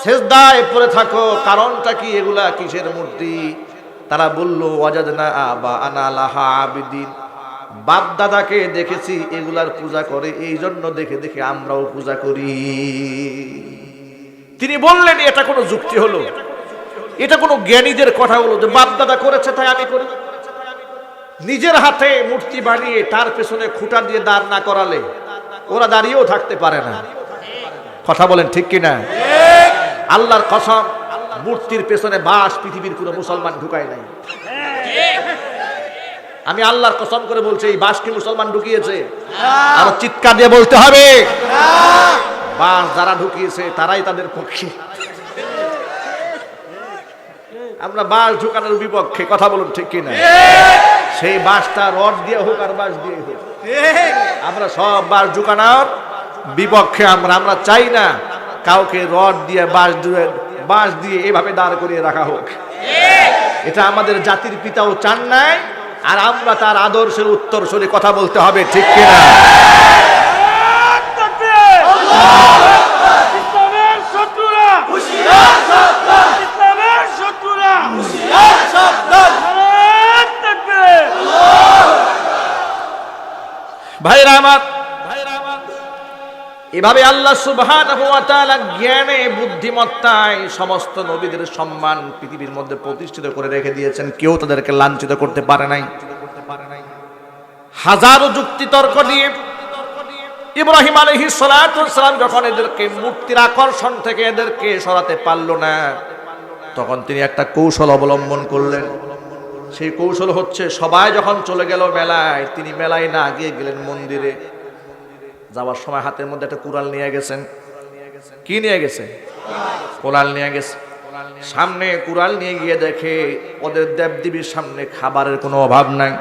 সেজদায় পড়ে থাকো, কারণটা কি? এগুলা কিসের মূর্তি? তারা বলল ওয়াজাদনা আবাআনা লাহা আবিদিন, বাপ দাদাকে দেখেছি এগুলার পূজা করে, এই জন্য দেখে দেখে আমরাও পূজা করি। তিনি বললেন এটা কোনো যুক্তি হলো? এটা কোনো জ্ঞানীদের কথা হলো যে বাপ দাদা করেছে তাই আমি করি? নিজের হাতে মূর্তি বানিয়ে তার পেছনে খুঁটা দিয়ে দাঁড় না করালে ওরা দাঁড়িয়েও থাকতে পারে না। কথা বলেন ঠিক কিনা? আল্লাহর কসম, মূর্তির পেছনে বাস পৃথিবীর কোনো মুসলমান ঢুকায় নাই। আমি আল্লাহর কসম করে বলছি, এই বাস কি মুসলমান ঢুকিয়েছে? আর চিৎকার দিয়ে বলতে হবে, বাস যারা ঢুকিয়েছে তারাই তাদের পক্ষে। আমরা বাস ঢুকানোর বিপক্ষে, কথা বলুন ঠিক কিনা? সেই বাসটা রড দিয়ে হোক আর বাস দিয়ে হোক, আমরা সব বাস ঢুকানোর বিপক্ষে। আমরা চাই না কাউকে রড দিয়ে বাস দিয়ে এভাবে দাঁড় করিয়ে রাখা হোক। এটা আমাদের জাতির পিতাও চান নাই, আর আমরা তার আদর্শের উত্তরসূরি। কথা বলতে হবে ঠিক কিনা? ভাইরা আমার, এভাবে আল্লাহ সুবহানাহু ওয়া তাআলা জ্ঞানে বুদ্ধিমত্তায় সমস্ত নবীদের সম্মান পৃথিবীর মধ্যে প্রতিষ্ঠিত করে রেখে দিয়েছেন, কেউ তাদেরকে লাঞ্ছিত করতে পারে নাই। হাজারো যুক্তি তর্ক দিয়ে ইব্রাহিম আলাইহিস সালাতু ওয়াস সালাম যখন এদেরকে মূর্তির আকর্ষণ থেকে এদেরকে সরাতে পারল না, তখন তিনি একটা কৌশল অবলম্বন করলেন। সেই কৌশল হচ্ছে, সবাই যখন চলে গেল মেলায়, তিনি মেলায় না গিয়ে গেলেন মন্দিরে। যাওয়ার সময় হাতের মধ্যে একটা কুড়াল নিয়ে গেছেন। কি নিয়ে গেছে? কুড়াল নিয়ে গেছে। সামনে কুড়াল নিয়ে গিয়ে দেখে ওদের দেবদেবীর সামনে খাবারের কোনো অভাব নাই।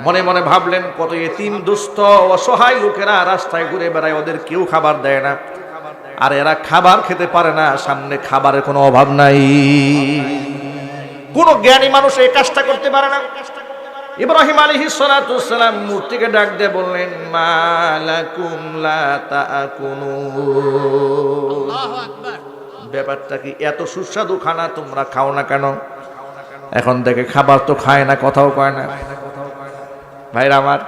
মনে মনে ভাবলেন, কত এতিম দুস্থ অসহায় লোকেরা রাস্তায় ঘুরে বেড়ায়, ওদের কেউ খাবার দেয় না, আর এরা খাবার খেতে পারে না, সামনে খাবারের কোনো অভাব নাই। কোন জ্ঞানী মানুষ এই কাজটা করতে পারে না। ইব্রাহিম আলাইহিস সালাতু ওয়াস সালাম মূর্তিকে ডাক দিয়ে বললেন, মালাকুম লা তাআকুলুন, আল্লাহু আকবার, ব্যাপারটা কি? এত সুস্বাদু খানা তোমরা খাও না কেন? এখন দেখে খাবার তো খায় না, কথাও কয় না। ভাইরা আমার,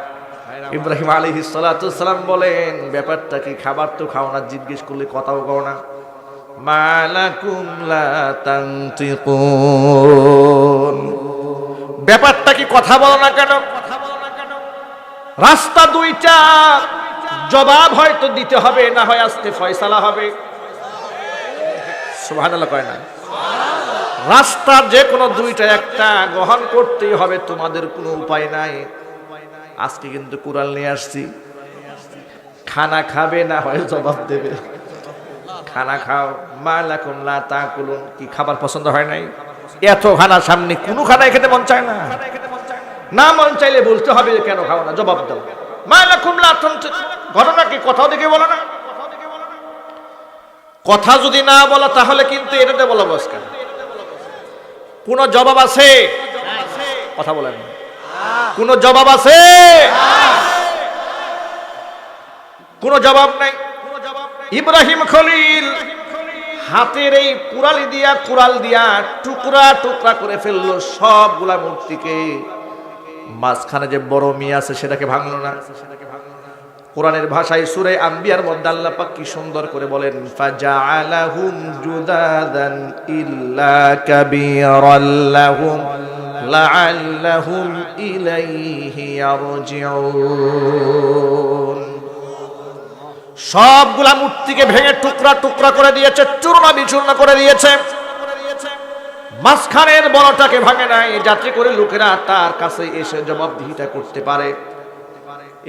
ইব্রাহিম আলাইহিস সালাতু ওয়াস সালাম বলেন, ব্যাপারটা কি? খাবার তো খাও না, জিজ্ঞেস করলে কথাও কও না। মালাকুম লা তানতিকুন, ব্যাপারটা কি? কথা বলো না কেন? রাস্তা দুইটা, জবাব হয়তো দিতে হবে, না হয় আজকে ফয়সালা হবে। সুবহানাল্লাহ কয় না? রাস্তার যে কোনো দুইটা একটা গ্রহণ করতেই হবে, তোমাদের কোনো উপায় নাই। আজকে কিন্তু কুড়াল নিয়ে আসছি, খানা খাবে, না হয় জবাব দেবে। খানা খাও। মালাকুম লা তাকুলুন, কি খাবার পছন্দ হয় নাই? এত খানা সামনে, কোনো খানায় খেতে মন চায় না। না মন চাইলে বলতে হবে, কেন খাও না, জবাব দাও। মালাকুম লা তানতিকুন, ঘটনা কি? কথাও দেখে বলো না। কথা যদি না বলো তাহলে কিন্তু এটাতে বলো বসকা। কোন জবাব আছে? কথা বলেন, কোন জবাব আছে? কোন জবাব নাই। ইব্রাহিম খলিল হাতের এই কুড়াল দিয়া টুকরা টুকরা করে ফেললো সবগুলা মূর্তিকে। মাঝখানে যে বড় মিয়া আছে সেটাকে ভাঙলো না। কোরআনের ভাষায় সূরা আম্বিয়ার মধ্যে আল্লাহ পাক কি সুন্দর করে বলেন, ফাজআলাহুম জুদাদান ইল্লা কাবীরাল লাহুম লাআল্লাহুম ইলাইহি ইয়ারজিউন। সবগুলা মূর্তিকে ভেঙে টুকরা টুকরা করে দিয়েছে, চূর্ণ বিচূর্ণ করে দিয়েছে। মাঝখানের বড়টাকে ভাঙে নাই, যাতে করে লোকেরা তার কাছে এসে জবাবদিহিতা করতে পারে।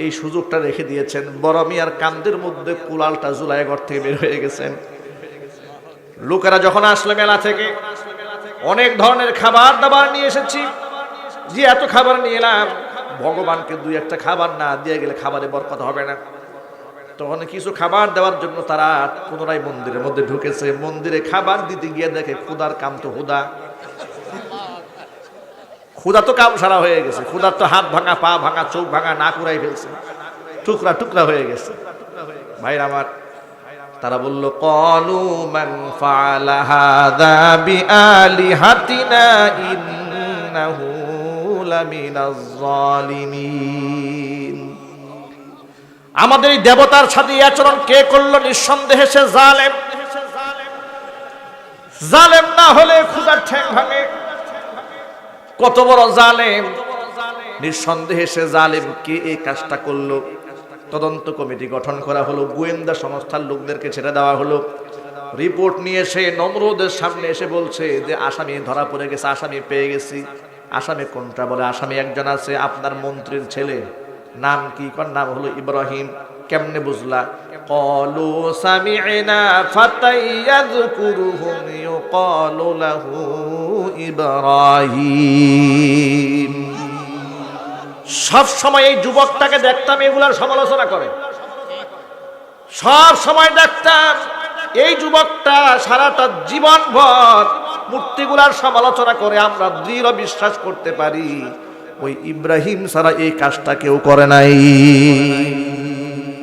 এই সুযোগটা রেখে দিয়েছেন। বড় মিয়ার কান্দের মধ্যে কুলালটা জুলাই ঘর থেকে বের হয়ে গেছেন। লোকেরা যখন আসলে মেলা থেকে, অনেক ধরনের খাবার দাবার নিয়ে এসেছি, যে এত খাবার নিয়ে এলাম, ভগবানকে দুই একটা খাবার না দিয়ে গেলে খাবারে বরকত হবে না। তখন কিছু খাবার দেওয়ার জন্য তারা পুনরায় মন্দিরের মধ্যে ঢুকেছে। মন্দিরে খাবার দিতে গিয়ে দেখে ক্ষুধার কাম তো হুদা, ক্ষুধা তো কাম সারা হয়ে গেছে। ক্ষুধার তো হাত ভাঙা, পা ভাঙা, চোখ ভাঙা, না কুড়াই ফেলছে, টুকরা টুকরা হয়ে গেছে। ভাইরা আমার, তারা বলল, ক্বালু মান ফাআলা হাযা বিআলিহাতিনা ইন্নাহু লামিনাজ জালিমিন। আমাদের এই দেবতার সাথে এই আচরণ কে করলো? নিঃসন্দেহে সে জালেম। জালেম না হলে ক্ষুধার ঠ্যাং ভাঙে। কত বড় জালেম! নিঃসন্দেহে সে জালেম। কে এই কাজটা করলো? তদন্ত কমিটি গঠন করা হলো, গোয়েন্দা সংস্থার লোকদেরকে ছেড়ে দেওয়া হলো। রিপোর্ট নিয়ে এসে নমরুদের সামনে এসে বলছে যে আসামি ধরা পড়ে গেছে, আসামি পেয়ে গেছি। আসামি কোনটা? বলে আসামি একজন আছে, আপনার মন্ত্রীর ছেলে। নাম কি? কোন নাম হলো ইব্রাহিম। কেমনে বুঝলা? ক্বালু সামি'না ফাতান ইয়াযকুরুহুম ইউক্বালু লাহু ইব্রাহিম। সব সময় এই যুবকটাকে দেখতাম এগুলার সমালোচনা করে, সব সময় দেখতাম এই যুবকটা সারাটা জীবনভর মূর্তিগুলার সমালোচনা করে। আমরা দৃঢ় বিশ্বাস করতে পারি ওই ইব্রাহিম ছাড়া এই কাজটা কেউ করে নাই।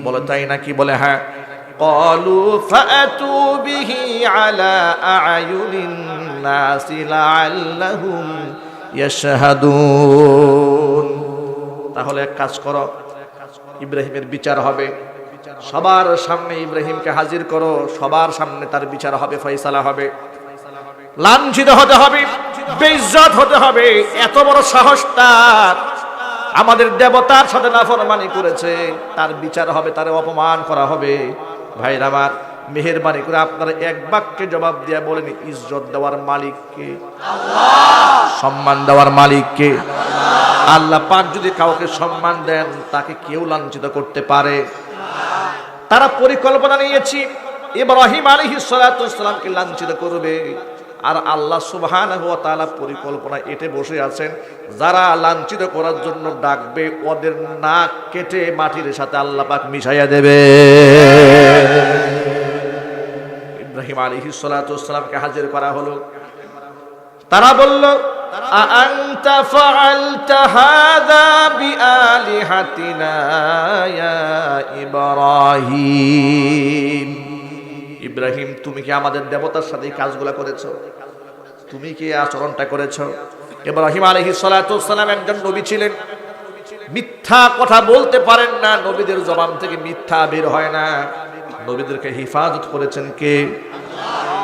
বলে তাই নাকি? বলে হ্যাঁ। ক্বালু ফাআতু বিহি আলা আ'য়ুনিন নাসি লাআল্লাহুম ইয়াশহাদুন। তাহলে এক কাজ করো, ইব্রাহিমের বিচার হবে, সবার সামনে ইব্রাহিমকে হাজির করো, সবার সামনে তার বিচার হবে, ফয়সালা হবে, লাঞ্ছিত হতে হবে, বেইজ্জত হতে হবে। এত বড় সাহস তার, আমাদের দেবতার সাথে নাফরমানি করেছে, তার বিচার হবে, তার অপমান করা হবে। ভাইরা আমার, মেহেরবানি করে আপনারা এক বাক্যে জবাব দিয়ে বলেন, ইজ্জত দেওয়ার মালিক কে? আল্লাহ। সম্মান দেওয়ার মালিক কে? আল্লাহ পাক যদি কাউকে সম্মান দেন, তাকে কেউ লাঞ্ছিত করতে পারে? তারা পরিকল্পনা নিয়েছি ইব্রাহিম আলাইহিস সালাতু ওয়াসসালামকে লাঞ্ছিত করবে, আর আল্লাহ সুবহানাহু ওয়া তাআলা পরিকল্পনা এটে বসে আছেন, যারা লাঞ্ছিত করার জন্য ডাকবে ওদের নাক কেটে মাটির সাথে আল্লাহ পাক মিশাইয়া দেবে। ইব্রাহিম আলাইহিস সালাতু ওয়াসসালামকে হাজির করা হলো। তারা বলল, আআনতা ফাআলতা হাযা বিআলিহাতিনা ইয়া ইব্রাহিম। ইব্রাহিম, তুমি কি আমাদের দেবতার সাথে এই কাজগুলো করেছো? তুমি কি এই আচরণটা করেছো? ইব্রাহিম আলাইহিস সালাতু ওয়াসসালাম একজন নবী ছিলেন, মিথ্যা কথা বলতে পারেন না, নবীদের জবান থেকে মিথ্যা বের হয় না। নবীদেরকে হিফাজত করেছেন কে?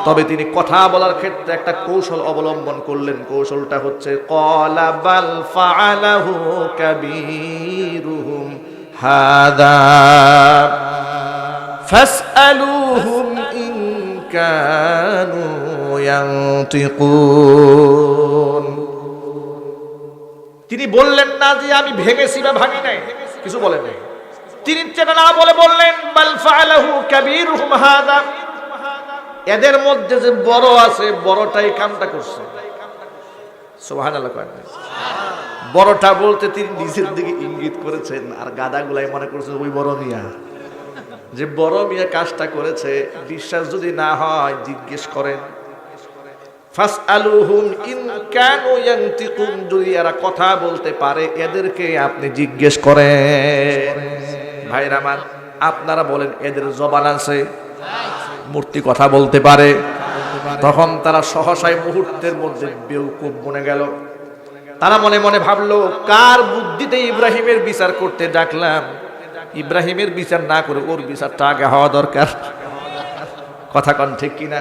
তবে তিনি কথা বলার ক্ষেত্রে একটা কৌশল অবলম্বন করলেন। কৌশলটা হচ্ছে, ক্বালা বাল ফাআলাহু কাবীরুহুম হাযা ফাসআলুহুম ইন কানু ইয়ানতিকুন। তিনি বললেন না যে আমি ভেঙেছি বা ভাঙি নাই, কিছু বলেন নাই। তিনি সেটা না বলে বললেন, বাল ফাআলাহু কাবীরুহুম হাযা, এদের মধ্যে যে বড় আছে, বড়টাই কামটা করছে। সুবহানাল্লাহ। বড়টা বলতে তিনি নিজের দিকে ইঙ্গিত করেছেন, আর গাদাগুলাই মনে করছে ওই বড় মিয়া, যে বড় মিয়া কাজটা করেছে। বিশ্বাস যদি না হয় জিজ্ঞেস করেন, ফাসআলুহুম ইন কানু ইয়ানতিকুন, যদি এরা কথা বলতে পারে এদেরকে আপনি জিজ্ঞেস করেন। ভাইরা আমার, আপনারা বলেন এদের জবান আছে? মূর্তি কথা বলতে পারে? তখন তারা সহসায় মুহূর্তের মধ্যে বেউকুফ বনে গেল। তারা মনে মনে ভাবলো, কার বুদ্ধিতে ইব্রাহিমের বিচার করতে ডাকলাম? ইব্রাহিমের বিচার না করে ওর বিচারটা আগে হওয়া দরকার। কথা কন ঠিক কিনা?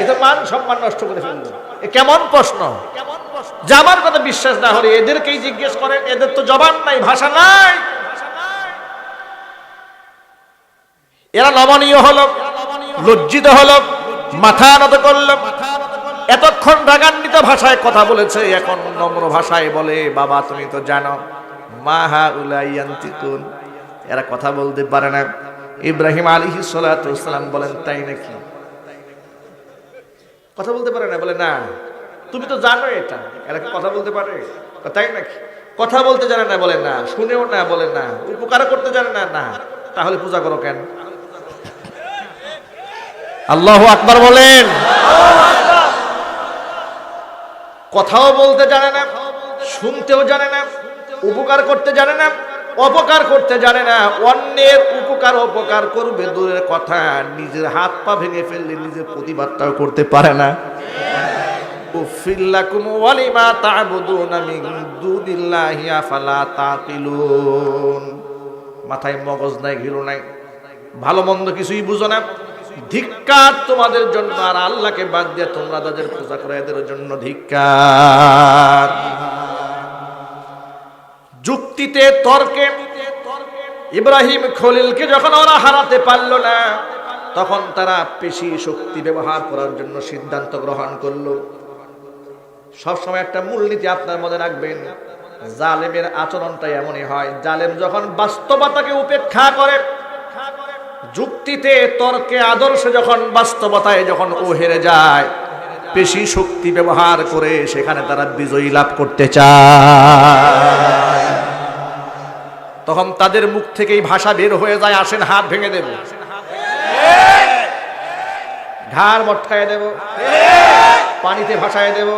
এটা মান সম্মান নষ্ট করে ফেললো। এ কেমন প্রশ্ন? যে আমার কথা বিশ্বাস না হলে এদেরকেই জিজ্ঞেস করেন, এদের তো জবান নাই, ভাষা নাই। এরা নমনীয় হলো, লজ্জিত হলো, মাথা নত করল। এতক্ষণ রাগান্বিত ভাষায় কথা বলেছে, এখন নম্র ভাষায় বলে, বাবা তুমি তো জানো মা হাউলাই ইয়ানতিকুন, এরা কথা বলতে পারে না। ইব্রাহিম আলাইহিস সালাতু ওয়াসসালাম বলেন, তাই নাকি? কথা বলতে পারে না? বলে না, তুমি তো জানো এটা, এরা কি কথা বলতে পারে? তাই নাকি? কথা বলতে জানে না? বলে না। শুনেও না? বলে না। উপকার করতে জানে না? না। তাহলে পূজা করো কেন? আল্লাহু আকবার বলেন। কথাও বলতে জানে না, শুনতেও জানে না, উপকার করতে জানে না, অপকার করতে জানে না। অন্যের উপকার অপকার করবে দূরের কথা, নিজের হাত পা ভেঙে ফেললে নিজের প্রতিবাদটাও করতে পারে না। উফিল্লাকুম ওয়ালিমা তা'বুদুনা মিন দুনিল্লাহি আফালা তাকিলুন। মাথায় মগজ নাই, ঘিরো নাই, ভালো মন্দ কিছুই বুঝো না। ধিক্কার তোমাদের জন্য, আর আল্লাহকে বাদ দিয়ে তোমরা তাদের পূজা করো, এদের জন্য ধিক্কার। যুক্তিতে তর্কে ইব্রাহিম খলিলকে যখন ওরা হারাতে পারল না, তখন তারা পেশি শক্তি ব্যবহার করার জন্য সিদ্ধান্ত গ্রহণ করলো। সবসময় একটা মূলনীতি আপনার মনে রাখবেন, জালেমের আচরণটা এমনই হয়। জালেম যখন বাস্তবতাকে উপেক্ষা করে, যুক্তিতে তর্কে আদর্শে যখন বাস্তবতায় যখন ও হেরে যায়, পেশি শক্তি ব্যবহার করে সেখানে তারা বিজয়ী লাভ করতে চায়। তখন তাদের মুখ থেকেই ভাষা বের হয়ে যায়, আসেন হাত ভেঙে দেব, ঘাড় মটকায় দেব, পানিতে ভাসায় দেব।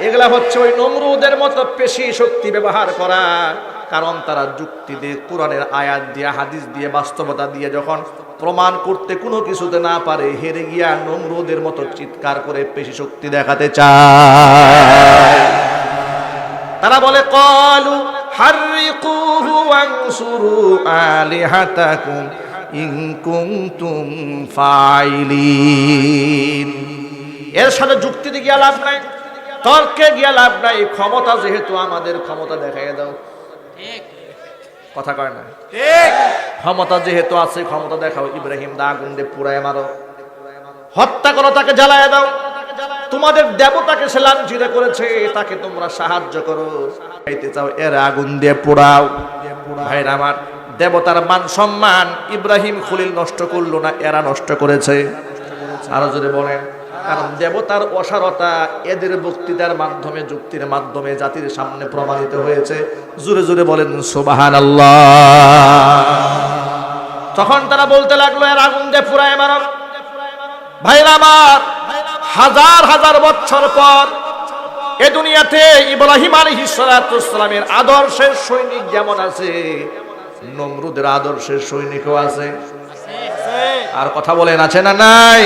এগুলা হচ্ছে ওই নমরুদের মতো পেশি শক্তি ব্যবহার করা। কারণ তারা যুক্তি দিয়ে, কোরআনের আয়াত দিয়ে, হাদিস দিয়ে, বাস্তবতা দিয়ে যখন প্রমাণ করতে কোনো কিছুতে না পারে, হেরে গিয়া নমরুদের মতো চিৎকার করে পেশি শক্তি দেখাতে চায়। তারা বলে, ক্বালু হাররিকুহু ওয়ানসুরু আলিহাতাকুম ইন কুনতুম ফাইলিন। এর সাথে যুক্তিতে গিয়ে লাভ নাই, তর্কে গিয়ে লাভ নাই। ক্ষমতা যেহেতু আমাদের, ক্ষমতা দেখাইয়া দাও। কথা কয় না? ঠিক। ক্ষমতা যেহেতু আছে, ক্ষমতা দেখাও। ইব্রাহিম দা আগুন দিয়ে পুড়ায় মারো, হত্যা করো, তাকে জ্বালায় দাও। তোমাদের দেবতাকে সে লাঞ্ছিত করেছে, তাকে তোমরা সাহায্য করো। খাইতে চাও, এর আগুন দিয়ে পোড়াও। ভাইরা আমার, দেবতার মান সম্মান ইব্রাহিম খলিল নষ্ট করলো না, এরা নষ্ট করেছে। আরো যদি বলেন, কারণ দেবতার অসারতা এদের বক্তৃতার মাধ্যমে, যুক্তির মাধ্যমে জাতির সামনে প্রমাণিত হয়েছে। জোরে জোরে বলেন সুবহানাল্লাহ। তখন তারা বলতে লাগলো, এর আগুন দিয়ে পুড়ায় মারো। ভাইরা আমার, হাজার হাজার বছর পর এ দুনিয়াতে ইব্রাহিম আলাইহিস সালাতু সালামের আদর্শের সৈনিক যেমন আছে, নমরুদের আদর্শের সৈনিকও আছে। আর কথা বলেন, আছে না নাই?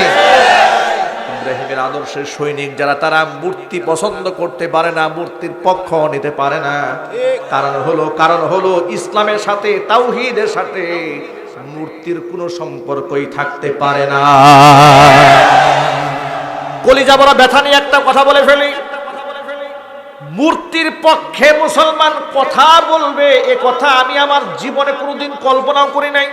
ইব্রাহিমের আদর্শের সৈনিক যারা, তারা মূর্তি পছন্দ করতে পারে না, মূর্তির পক্ষ নিতে পারে না। কারণ হলো ইসলামের সাথে, তাওহীদের সাথে মূর্তির কোনো সম্পর্কই থাকতে পারে না। কলিজা বড় ব্যথা নিয়ে একটা কথা বলে ফেলি, মূর্তির পক্ষে মুসলমান কথা বলবে, এ কথা আমি আমার জীবনে কোনোদিন কল্পনাও করি নাই।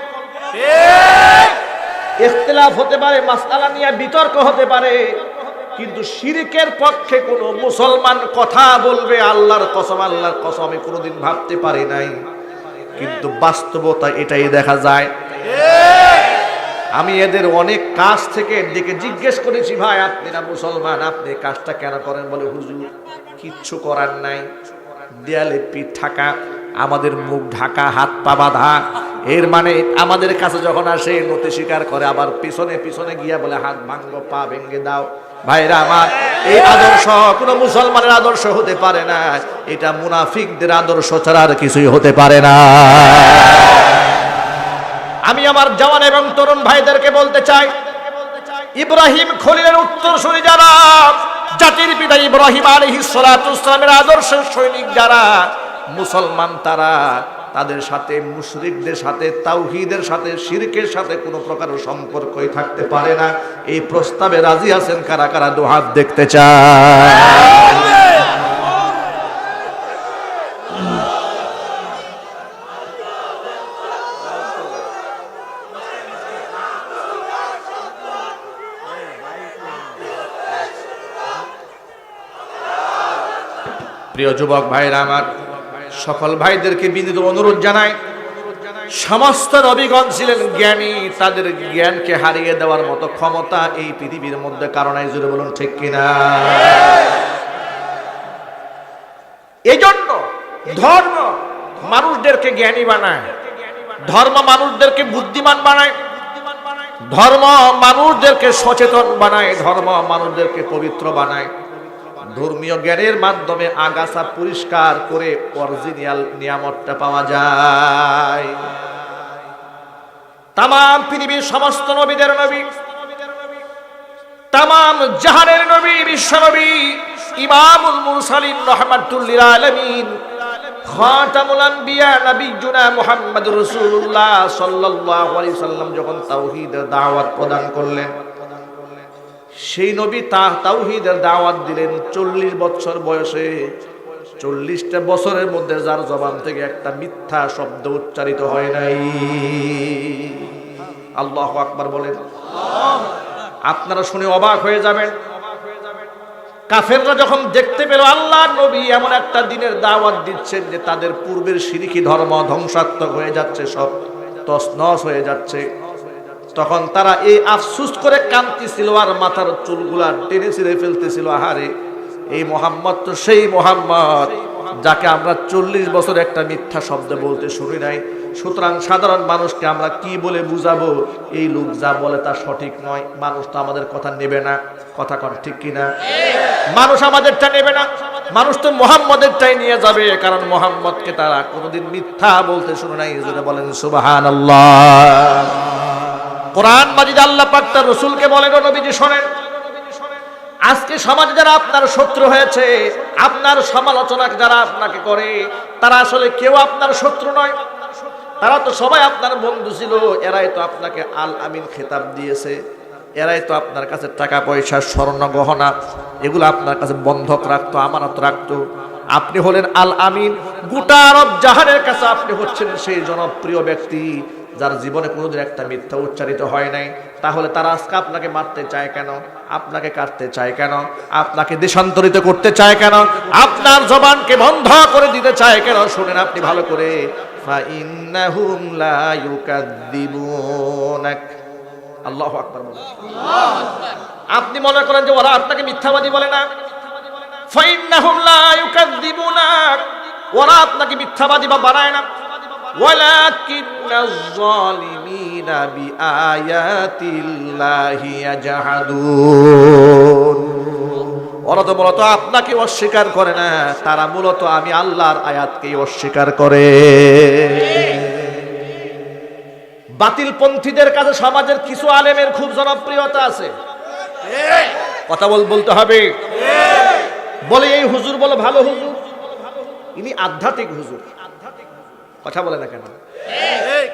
ইখতিলাফ হতে পারে, মাসআলা নিয়ে বিতর্ক হতে পারে, কিন্তু শিরকের পক্ষে কোন মুসলমান কথা বলবে, আল্লাহর কসম, আল্লাহর কসম, আমি কোনোদিন ভাবতে পারি নাই। কিন্তু বাস্তবতা এটাই দেখা যায়। আমি এদের অনেক কাজ থেকে ডেকে জিজ্ঞেস করেছি, ভাই আপনি না মুসলমান, আপনি কাজটা কেন করেন? বলে হুজুর কিচ্ছু করার নাই, দেয়ালে পিঠ ঢাকা, আমাদের মুখ ঢাকা, হাত পা বাঁধা। এর মানে আমাদের কাছে যখন আসে নতি স্বীকার করে, আবার পিছনে পিছনে গিয়া বলে হাত ভাঙ্গো, পা ভেঙ্গে দাও। ভাইরা আমার, এই আদর্শ কোন মুসলমানের আদর্শ হতে পারে না। এটা মুনাফিকদের আদর্শ ছাড়া আর কিছুই হতে পারে না। আমি আমার জওয়ান এবং তরুণ ভাইদেরকে বলতে চাই, ইব্রাহিম খলিলের উত্তরসূরি যারা, জাতির পিতা ইব্রাহিম আলাইহিস সালাতু সালামের আদর্শের সৈনিক যারা মুসলমান, তারা তাদের সাথে, মুশরিকদের সাথে, তাওহীদের সাথে, শিরকের সাথে কোনো প্রকার সম্পর্কই থাকতে পারে না। এই প্রস্তাবে রাজি আছেন কারা কারা? দু হাত দেখতে চায়। প্রিয় যুবক ভাইরা আমার, সকল ভাইদেরকে বিনীত অনুরোধ জানাই, সমস্ত নবীগণ ছিলেন জ্ঞানী, তাদের জ্ঞানকে হারিয়ে দেওয়ার মতো ক্ষমতা এই পৃথিবীর মধ্যে কারণ নাই। জোরে বলুন ঠিক কিনা? এই জন্য ধর্ম মানুষদেরকে জ্ঞানী বানায়, ধর্ম মানুষদেরকে বুদ্ধিমান বানায়, ধর্ম মানুষদেরকে সচেতন বানায়, ধর্ম মানুষদেরকে পবিত্র বানায়। ধর্মীয় জ্ঞানের মাধ্যমে আগাছা পরিষ্কার করে অরিজিনাল নিয়ামতটা পাওয়া যায়। তামাম পৃথিবীর সমস্ত নবীদের নবী, তামাম জাহানের নবী, বিশ্ব নবী, ইমামুল মুরসালিন রাহমাতুল লিল আলামিন, খাতামুল আম্বিয়া নবিয়ুনা মুহাম্মদুর রাসূলুল্লাহ সাল্লাল্লাহু আলাইহি সাল্লাম যখন তাওহীদের দাওয়াত প্রদান করলেন, সেই নবী তাওহীদের দাওয়াত দিলেন 40 বছর বয়সে। 40টা বছরের মধ্যে যার জবান থেকে একটা মিথ্যা শব্দ উচ্চারিত হয় নাই। আল্লাহু আকবার বলেন। আপনারা শুনে অবাক হয়ে যাবেন, কাফেররা যখন দেখতে পেল আল্লাহর নবী এমন একটা দিনের দাওয়াত দিচ্ছেন যে তাদের পূর্বের শিরকি ধর্ম ধ্বংসাত্মক হয়ে যাচ্ছে, সব তছনছ হয়ে যাচ্ছে, তখন তারা এই আফসোস করে কাঁদতেছিল আর মাথার চুলগুলা টেনে ছিঁড়ে ফেলতেছিল। আহারে, এই মোহাম্মদ তো সেই মোহাম্মদ যাকে আমরা 40 বছর একটা মিথ্যা শব্দ বলতে শুনি নাই। সুতরাং সাধারণ মানুষকে আমরা কি বলে বুঝাবো? এই লোক যা বলে তা সঠিক নয়, মানুষ তো আমাদের কথা নেবে না। কথা কন ঠিক কিনা? মানুষ আমাদেরটা নেবে না, মানুষ তো মুহাম্মদেরটাই নিয়ে যাবে, কারণ মুহাম্মদকে তারা কোনোদিন মিথ্যা বলতে শুনে নাই। এজন্য বলেন সুবহানাল্লাহ। কোরআন মাজিদ আল্লাহ পাক তার রাসূলকে বলেন, ও নবীজি শোনেন, আজকে সমাজে যারা আপনার শত্রু হয়েছে, আপনার সমালোচনা যারা আপনাকে করে, তারা আসলে কেউ আপনার শত্রু নয়। তারা তো সবাই আপনার বন্ধু ছিল, এরাই তো আপনাকে আল আমিন খেতাব দিয়েছে, এরাই তো আপনার কাছে টাকা পয়সা স্বর্ণ গহনা এগুলো আপনার কাছে বন্ধক রাখতো, আমানত রাখতো। আপনি হলেন আল আমিন, গোটা আরব জাহানের কাছে আপনি হচ্ছেন সেই জনপ্রিয় ব্যক্তি যার জীবনে কোনোদিন একটা মিথ্যা উচ্চারিত হয় নাই। তাহলে তারা আজকে আপনাকে মারতে চায় কেন, আপনাকে কাটতে চায় কেন, আপনাকে দেশান্তরিত করতে চায় কেন, আপনার জবানকে বন্ধ করে দিতে চায় কেন? শুনেন আপনি ভালো করে, ফাইন্নাহুম লা ইউকাযযিবুনাক। আল্লাহু আকবার বলেন। আপনি মনে করেন যে ওরা আপনাকে মিথ্যাবাদী বলে না? ফাইন্নাহুম লা ইউকাযযিবুনাক, ওরা আপনাকে মিথ্যাবাদী বা বানায় না। ওয়ালাকিন্নাজ যালিমিনা বিআয়াতিল্লাহি ইয়াজহাদুন, ওরা তো মূলত আপনাকে অস্বীকার করে না, তারা মূলত আমি আল্লাহর আয়াতকেই অস্বীকার করে। বাতিলপন্থীদের কাছে সমাজের কিছু আলেমের খুব জনপ্রিয়তা আছে, কথা বলতে হবে। বলে এই হুজুর বলো ভালো হুজুর, ইনি আধ্যাত্মিক হুজুর, কথা বলে না কেন?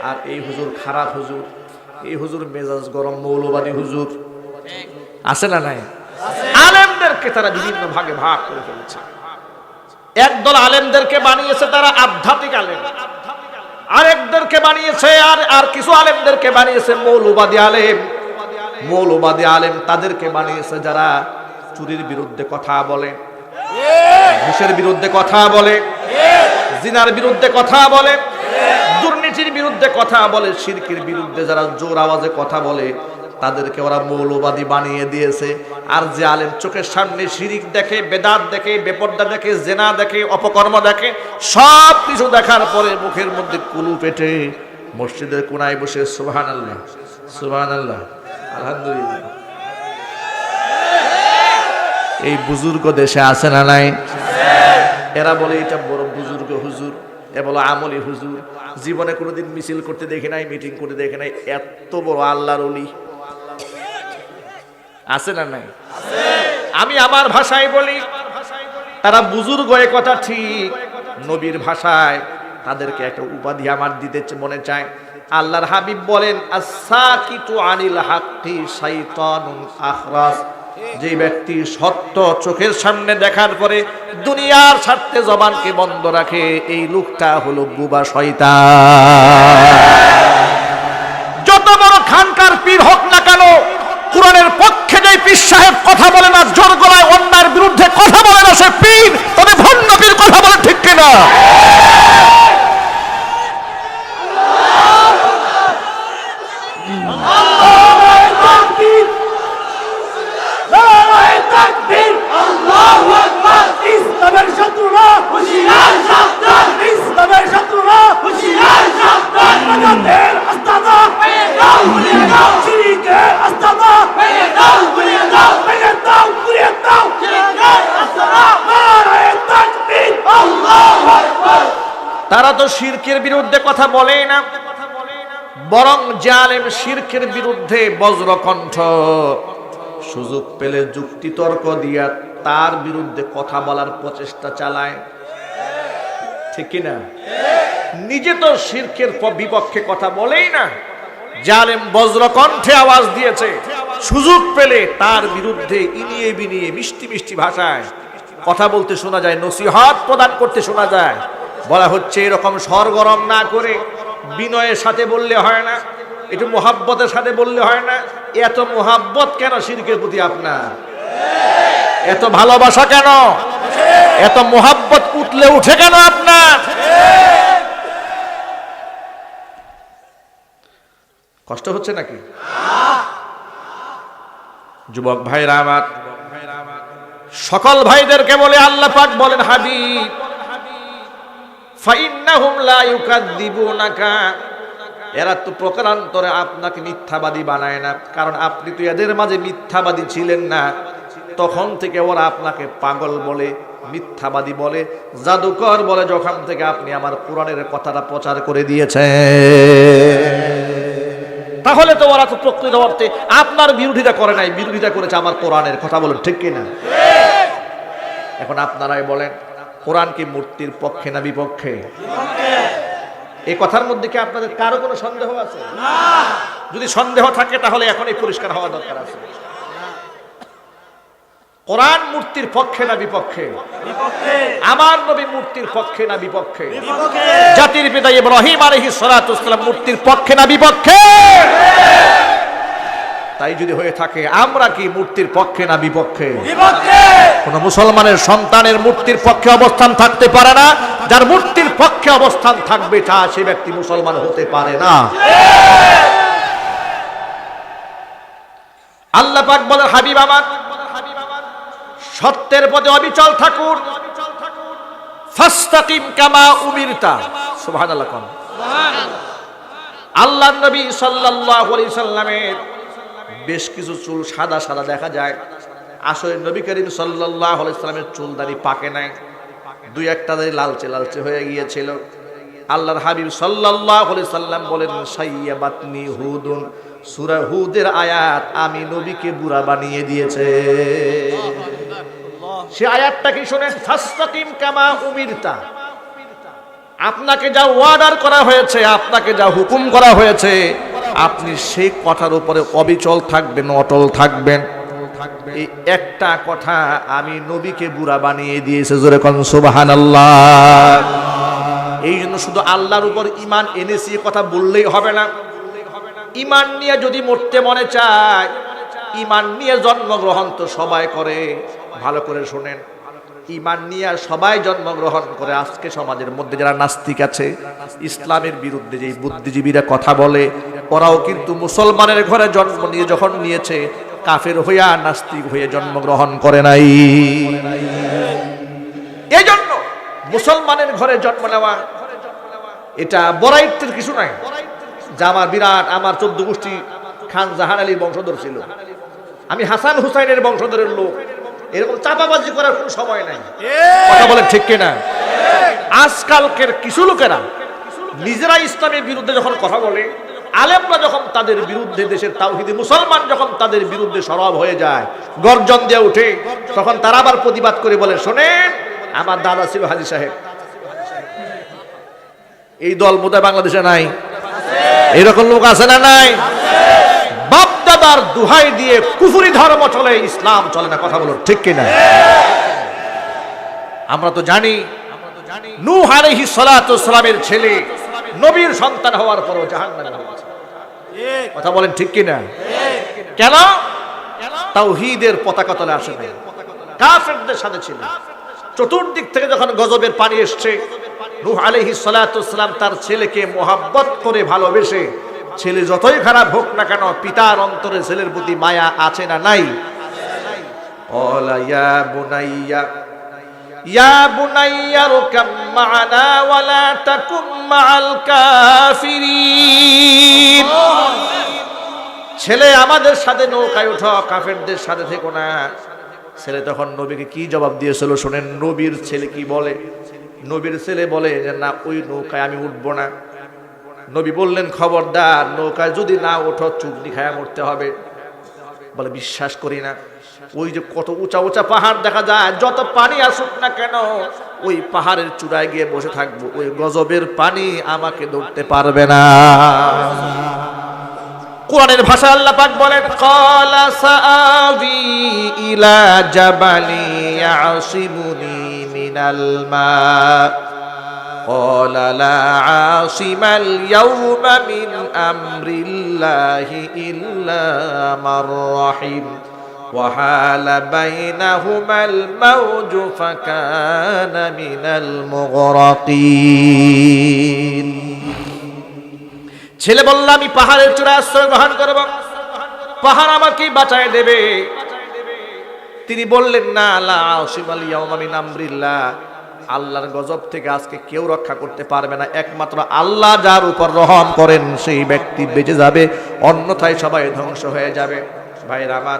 আর এই হুজুর খারাপ হুজুর, এই হুজুর মেজাজ গরম মৌলবাদী হুজুর, আছে না নাই? আলেমদেরকে তারা বিভিন্ন ভাগে ভাগ করে ফেলেছে। একদল আলেমদেরকে বানিয়েছে তারা আধ্যাত্মিক আলেম, আরেকদেরকে বানিয়েছে আর কিছু আলেমদেরকে বানিয়েছে মৌলবাদী আলেম। মৌলবাদী আলেম তাদেরকে বানিয়েছে যারা চুরির বিরুদ্ধে কথা বলে, ঘুষের বিরুদ্ধে কথা বলে, জিনার বিরুদ্ধে কথা বলে, দুর্নীতির বিরুদ্ধে কথা বলে, শিরকের বিরুদ্ধে যারা জোর আওয়াজে কথা বলে তাদেরকে ওরা মৌলবাদী বানিয়ে দিয়েছে। আর যে আলেম চোখের সামনে শিরিক দেখে, বেদাত দেখে, বেপর্দা দেখে, জেনা দেখে, অপকর্ম দেখে, সব কিছু দেখার পরে মুখের মধ্যে কুলু পেটে মসজিদের কোনায় বসে সুবহানাল্লাহ সুবহানাল্লাহ আলহামদুলিল্লাহ, এই বুজুর্গ দেশে আছে না নাই? এরা বলে এটা বড় বুজুর্গ হুজুর, এ বলো আমলি হুজুর, জীবনে কোনোদিন মিছিল করতে দেখে নাই, মিটিং করতে দেখে নাই, এত বড় আল্লাহর ওলি আছে না নাই? আমি আমার ভাষায় বলি, তারা বুজুর্গ এ কথা ঠিক, নবীর ভাষায় তাদেরকে একটা উপাধি আমার দিতে মনে চায়। আল্লাহর হাবিব বলেন, আস-সাকিতু আনিল হাক্কি শাইতানুন আখরাস, যে ব্যক্তি সত্য চোখের সামনে দেখার পরে দুনিয়ার স্বার্থে জবানকে বন্ধ রাখে, এই লোকটা হলো বুবা শয়তান। যত বড় খানকার পীর হোক না কেন, কোরআনের পক্ষে যে পীর সাহেব কথা বলে না, জোর গলায় অন্যায়ের বিরুদ্ধে কথা বলে না, সে পীর, তবে ভণ্ড পীর কথা বলে, ঠিক কিনা? তারা তো শিরকের বিরুদ্ধে কথা বলেই না, বরং জালেম শিরকের বিরুদ্ধে বজ্রকণ্ঠ, সুযোগ পেলে যুক্তি তর্ক দিয়া তার বিরুদ্ধে কথা বলার প্রচেষ্টা চালায়, ঠিক কিনা? নিজে তো শিরকের বিপক্ষে কথা বলেই না, জালেম বজ্রকণ্ঠে আওয়াজ দিয়েছে, সুযোগ পেলে তার বিরুদ্ধে ইনিয়ে বিনিয়ে মিষ্টি মিষ্টি ভাষায় কথা বলতে শোনা যায়, নসিহত প্রদান করতে শোনা যায়। বলা হচ্ছে এরকম সরগরম না করে বিনয়ের সাথে বললে হয় না, একটু মোহাব্বতের সাথে বললে হয় না? এত মোহাব্বত কেন শিরকের প্রতি আপনার? এত ভালোবাসা কেন? এত মোহাব্বত উঠলে উঠে কেন আপনার? কষ্ট হচ্ছে নাকি? যুবক ভাইরা আমার, সকল ভাইদেরকে বলে আল্লাহ পাক বলেন, হাবিব ফাইন্নাহুম লা ইউকাযযিবুনাকা, এরা তো প্রকারান্তরে আপনাকে মিথ্যাবাদী বানায় না, কারণ আপনি তো এদের মাঝে মিথ্যাবাদী ছিলেন না। তখন থেকে ওরা আপনাকে পাগল বলে, মিথ্যাবাদী বলে, জাদুকর বলে, যখন থেকে আপনি আমার কোরআনের কথাটা প্রচার করে দিয়েছেন। তাহলে তো ওরা তো প্রকৃত অর্থে আপনার বিরোধিতা করে নাই, বিরোধিতা করেছে আমার কোরআনের কথা। বলেন ঠিক কিনা? এখন আপনারাই বলেন, কোরআন কি মূর্তির পক্ষে না বিপক্ষে? এই কথার মধ্যে কি আপনাদের কারো কোনো সন্দেহ আছে? না। যদি সন্দেহ থাকে তাহলে এখনই পরিষ্কার হওয়া দরকার আছে। কোরআন মূর্তির পক্ষে না বিপক্ষে? বিপক্ষে। আমার নবী মূর্তির পক্ষে না বিপক্ষে? বিপক্ষে। জাতির পিতা ইব্রাহিম আলাইহিস সালাতু ওয়াস সালাম মূর্তির পক্ষে না বিপক্ষে? তাই যদি হয়ে থাকে আমরা কি মূর্তির পক্ষে না বিপক্ষে? বিপক্ষে। কোন মুসলমানের সন্তানের মূর্তির পক্ষে অবস্থান থাকতে পারে না। যার মূর্তির পক্ষে অবস্থান থাকবে তা সে ব্যক্তি মুসলমান হতে পারে না। আল্লাহ পাক বলেন, হাবিব আমার সত্যের পথে অবিচল থাকুন, ফাস্তাকিম কামা উমিরতা। সুবহানাল্লাহ। আল্লাহর নবী সাল্লাল্লাহু আলাইহি সাল্লামের বেশ কিছু চুল সাদা সাদা দেখা যায়। আসলে নবী করিম সাল্লাল্লাহু আলাইহি সাল্লামের চুল দাড়ি পাকে নাই, দুই একটা দাড়ি লালচে লালচে হয়ে গিয়েছিল। আল্লাহর হাবিব সাল্লাল্লাহু আলাইহি সাল্লাম বলেন, সাইয়াবাতনি হুদুন, সূরা হুদের আয়াত আমি নবীকে বুড়া বানিয়ে দিয়েছে। সে আয়াতটা কি শুনেন? ফাস্তাকিম কামা উমিরতা। আপনাকে যা অর্ডার করা হয়েছে, আপনাকে যা হুকুম করা হয়েছে, আপনি সেই কথার উপরে অবিচল থাকবেন, অটল থাকবেন। এই একটা কথা আমি নবীকে বুড়া বানিয়ে দিয়েছে। জোরে কোন সুবহানাল্লাহ। এই জন্য শুধু আল্লাহর উপর ঈমান এনেছি কথা বললেই হবে না। ঈমান নিয়ে যদি মরতে মনে চায়, ঈমান নিয়ে জন্মগ্রহণ তো সবাই করে। ভালো করে শোনেন, ঈমান নিয়ে সবাই জন্মগ্রহণ করে। আজকে সমাজের মধ্যে যারা নাস্তিক আছে, ইসলামের বিরুদ্ধে যে বুদ্ধিজীবীরা কথা বলে, ওরাও কিন্তু মুসলমানের ঘরে জন্ম নিয়ে যখন নিয়েছে, কাফের হইয়া নাস্তিক হয়ে জন্মগ্রহণ করে নাই। এই জন্য মুসলমানের ঘরে জন্ম নেওয়া এটা বড়াইত্বের কিছু নাই। যে আমার বিরাট, আমার 14 গোষ্ঠী খান জাহান আলীর বংশধর ছিল, আমি হাসান হুসাইনের বংশধরের লোক, এরকম চাপাবাজি করার কোনো সময় নাই। কথা বলেন ঠিক কিনা? আজকালকের কিছু লোকেরা নিজেরা ইসলামের বিরুদ্ধে যখন কথা বলে, আলেমরা যখন তাদের বিরুদ্ধে, দেশের তাওহীদি মুসলমান যখন তাদের বিরুদ্ধে সরব হয়ে যায়, গর্জন দিয়ে ওঠে, তখন তারা আবার প্রতিবাদ করে বলে, শোনেন আমার দাদা ছিল হাজী সাহেব। এই দল বোধহয় বাংলাদেশে নাই। এরকম লোক আছে না নাই? বাপ দাদার দুহাই দিয়ে কুফরি ধর্ম চলে, ইসলাম চলে না। কথা বলো ঠিক কিনা? আমরা তো জানি নূহ আলাইহিস সালাতু ওয়াস সালামের ছেলে নবীর সন্তান হওয়ার পরও জাহান্নামে হয়েছে। কথা বলেন ঠিক কিনা? কেন? তাওহীদের পতাকা তলে আসে নাই, কাফেরদের সাথে ছিল। চতুর্দিক থেকে যখন গজবের পানি এসছে, নূহ আলাইহিস সালাতু ওয়াস সালাম তার ছেলেকে মোহাব্বত করে ভালোবেসে, ছেলে যতই খারাপ হোক না কেন, পিতার অন্তরে ছেলের প্রতি মায়া আছে না নাই? ইয়া বুনাইয়া ইয়া বুনাইয়া রুকাম মা'ানা ওয়া লা তাকুম মা'আল কাফিরিন। ছেলে আমাদের সাথে নৌকায় ওঠো, কাফেরদের সাথে থেকো না। ছেলে তখন নবীকে কি জবাব দিয়েছিল শুনেন। নবীর ছেলে কি বলে? নবীর ছেলে বলে যে না, ওই নৌকায় আমি উঠবো না। নবী বললেন, খবরদার, নৌকায় যদি না ওঠো চুগনি খায়া মরতে হবে। বলে বিশ্বাস করি না। ওই যে কত উঁচা উঁচা পাহাড় দেখা যায়, যত পানি আসুক না কেন ওই পাহাড়ের চূড়ায় গিয়ে বসে থাকবো, ওই গজবের পানি আমাকে ধরতে পারবে না। কোরআনের ভাষা আল্লাহ পাক বলেন, ক্বালা সাআবি ইলা জাবালি ইয়াসিমুনি মিনাল মা ক্বালা লা আসিমাল ইয়াওমা মিন আমরিল্লাহি ইল্লা মার রাহিম ওয়া হালা বাইনাহুমাল মাওজু ফাকানা মিনাল মুগরাকিন। ছেলে বলল, আমি পাহাড়ের চূড়ায় আশ্রয় গ্রহণ করব, পাহাড় আমাকে বাঁচায় দেবে। তিনি বললেন, না, লা আসিমাল ইয়াওমা মিন আমরিল্লাহ, আল্লাহর গজব থেকে আজকে কেউ রক্ষা করতে পারবে না। একমাত্র আল্লাহ যার উপর রহম করেন সেই ব্যক্তি বেঁচে যাবে, অন্যথায় সবাই ধ্বংস হয়ে যাবে। ভাইরা আমার,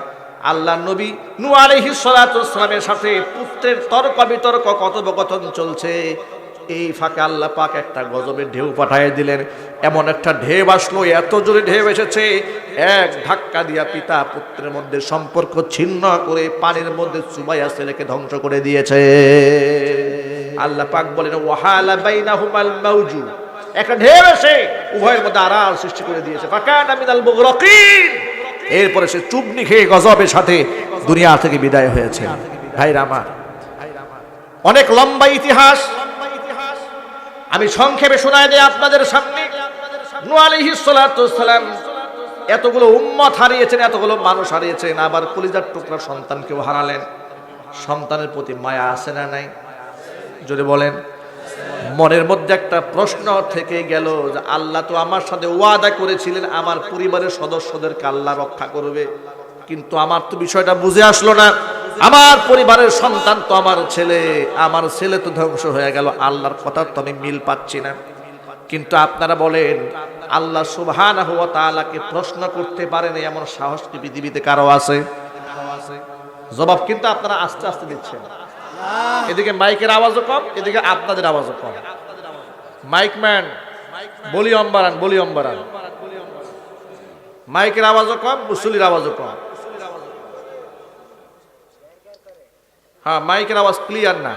আল্লাহর নবী নূহ আলাইহিস সালাতু ওয়াস সালামের সাথে পুত্রের তর্ক বিতর্ক, কথোপকথন চলছে। এই ফাঁকে আল্লাহ পাক একটা গজবের ঢেউ পাঠিয়ে দিলেন। এমন একটা ঢেউ আসলো, এত জোরে ঢেউ এসেছে, এক ধাক্কা দিয়া পিতা পুত্রের মধ্যে সম্পর্ক ছিন্ন করে পানির মধ্যে চুবাইয়া ছেলেকে ধ্বংস করে দিয়েছে। আল্লাহ পাক বলেন, ওয়াহালা বাইনাহুমাল মাওজু, একটা ঢেউ এসে উভয়ের মধ্যে আড়াল সৃষ্টি করে দিয়েছে। ফাকানা মিনাল মুগরাকিন। এরপরে সে চুবনি খেয়ে গজবের সাথে দুনিয়া থেকে বিদায় হয়েছে। ভাইরা আমার, অনেক লম্বা ইতিহাস, আমি সংক্ষেপে শোনায় দেই আপনাদের সামনে। নূহ আলাইহিস সালাতু ওয়াসসালাম এতগুলো উম্মত হারিয়েছেন, এতগুলো মানুষ হারিয়েছেন, আবার কলিজার টুকরা সন্তানকেও হারালেন। সন্তানের প্রতি মায়া আছে না নাই? যদি বলেন। মনের মধ্যে একটা প্রশ্ন থেকে গেল যে আল্লাহ তো আমার সাথে ওয়াদা করেছিলেন আমার পরিবারের সদস্যদেরকে আল্লাহ রক্ষা করবে, কিন্তু আমার তো বিষয়টা বুঝে আসলো না। আমার পরিবারের সন্তান তো আমার ছেলে তো ধ্বংস হয়ে গেল, আল্লাহর কথা তো আমি মিল পাচ্ছি না। কিন্তু আপনারা বলেন, আল্লাহ সুবহানাহু ওয়া তাআলাকে প্রশ্ন করতে পারেন এমন সাহস কি পৃথিবীতে কারো আছে? জবাব কিন্তু আপনারা আস্তে আস্তে দিচ্ছেন। এদিকে মাইকের আওয়াজও কম, এদিকে আপনাদের আওয়াজও কম। মাইকম্যান ভলিউম বাড়ান, ভলিউম বাড়ান। মাইকের আওয়াজও কম, মুসল্লির আওয়াজও কম। হ্যাঁ, মাইকের আওয়াজ ক্লিয়ার না,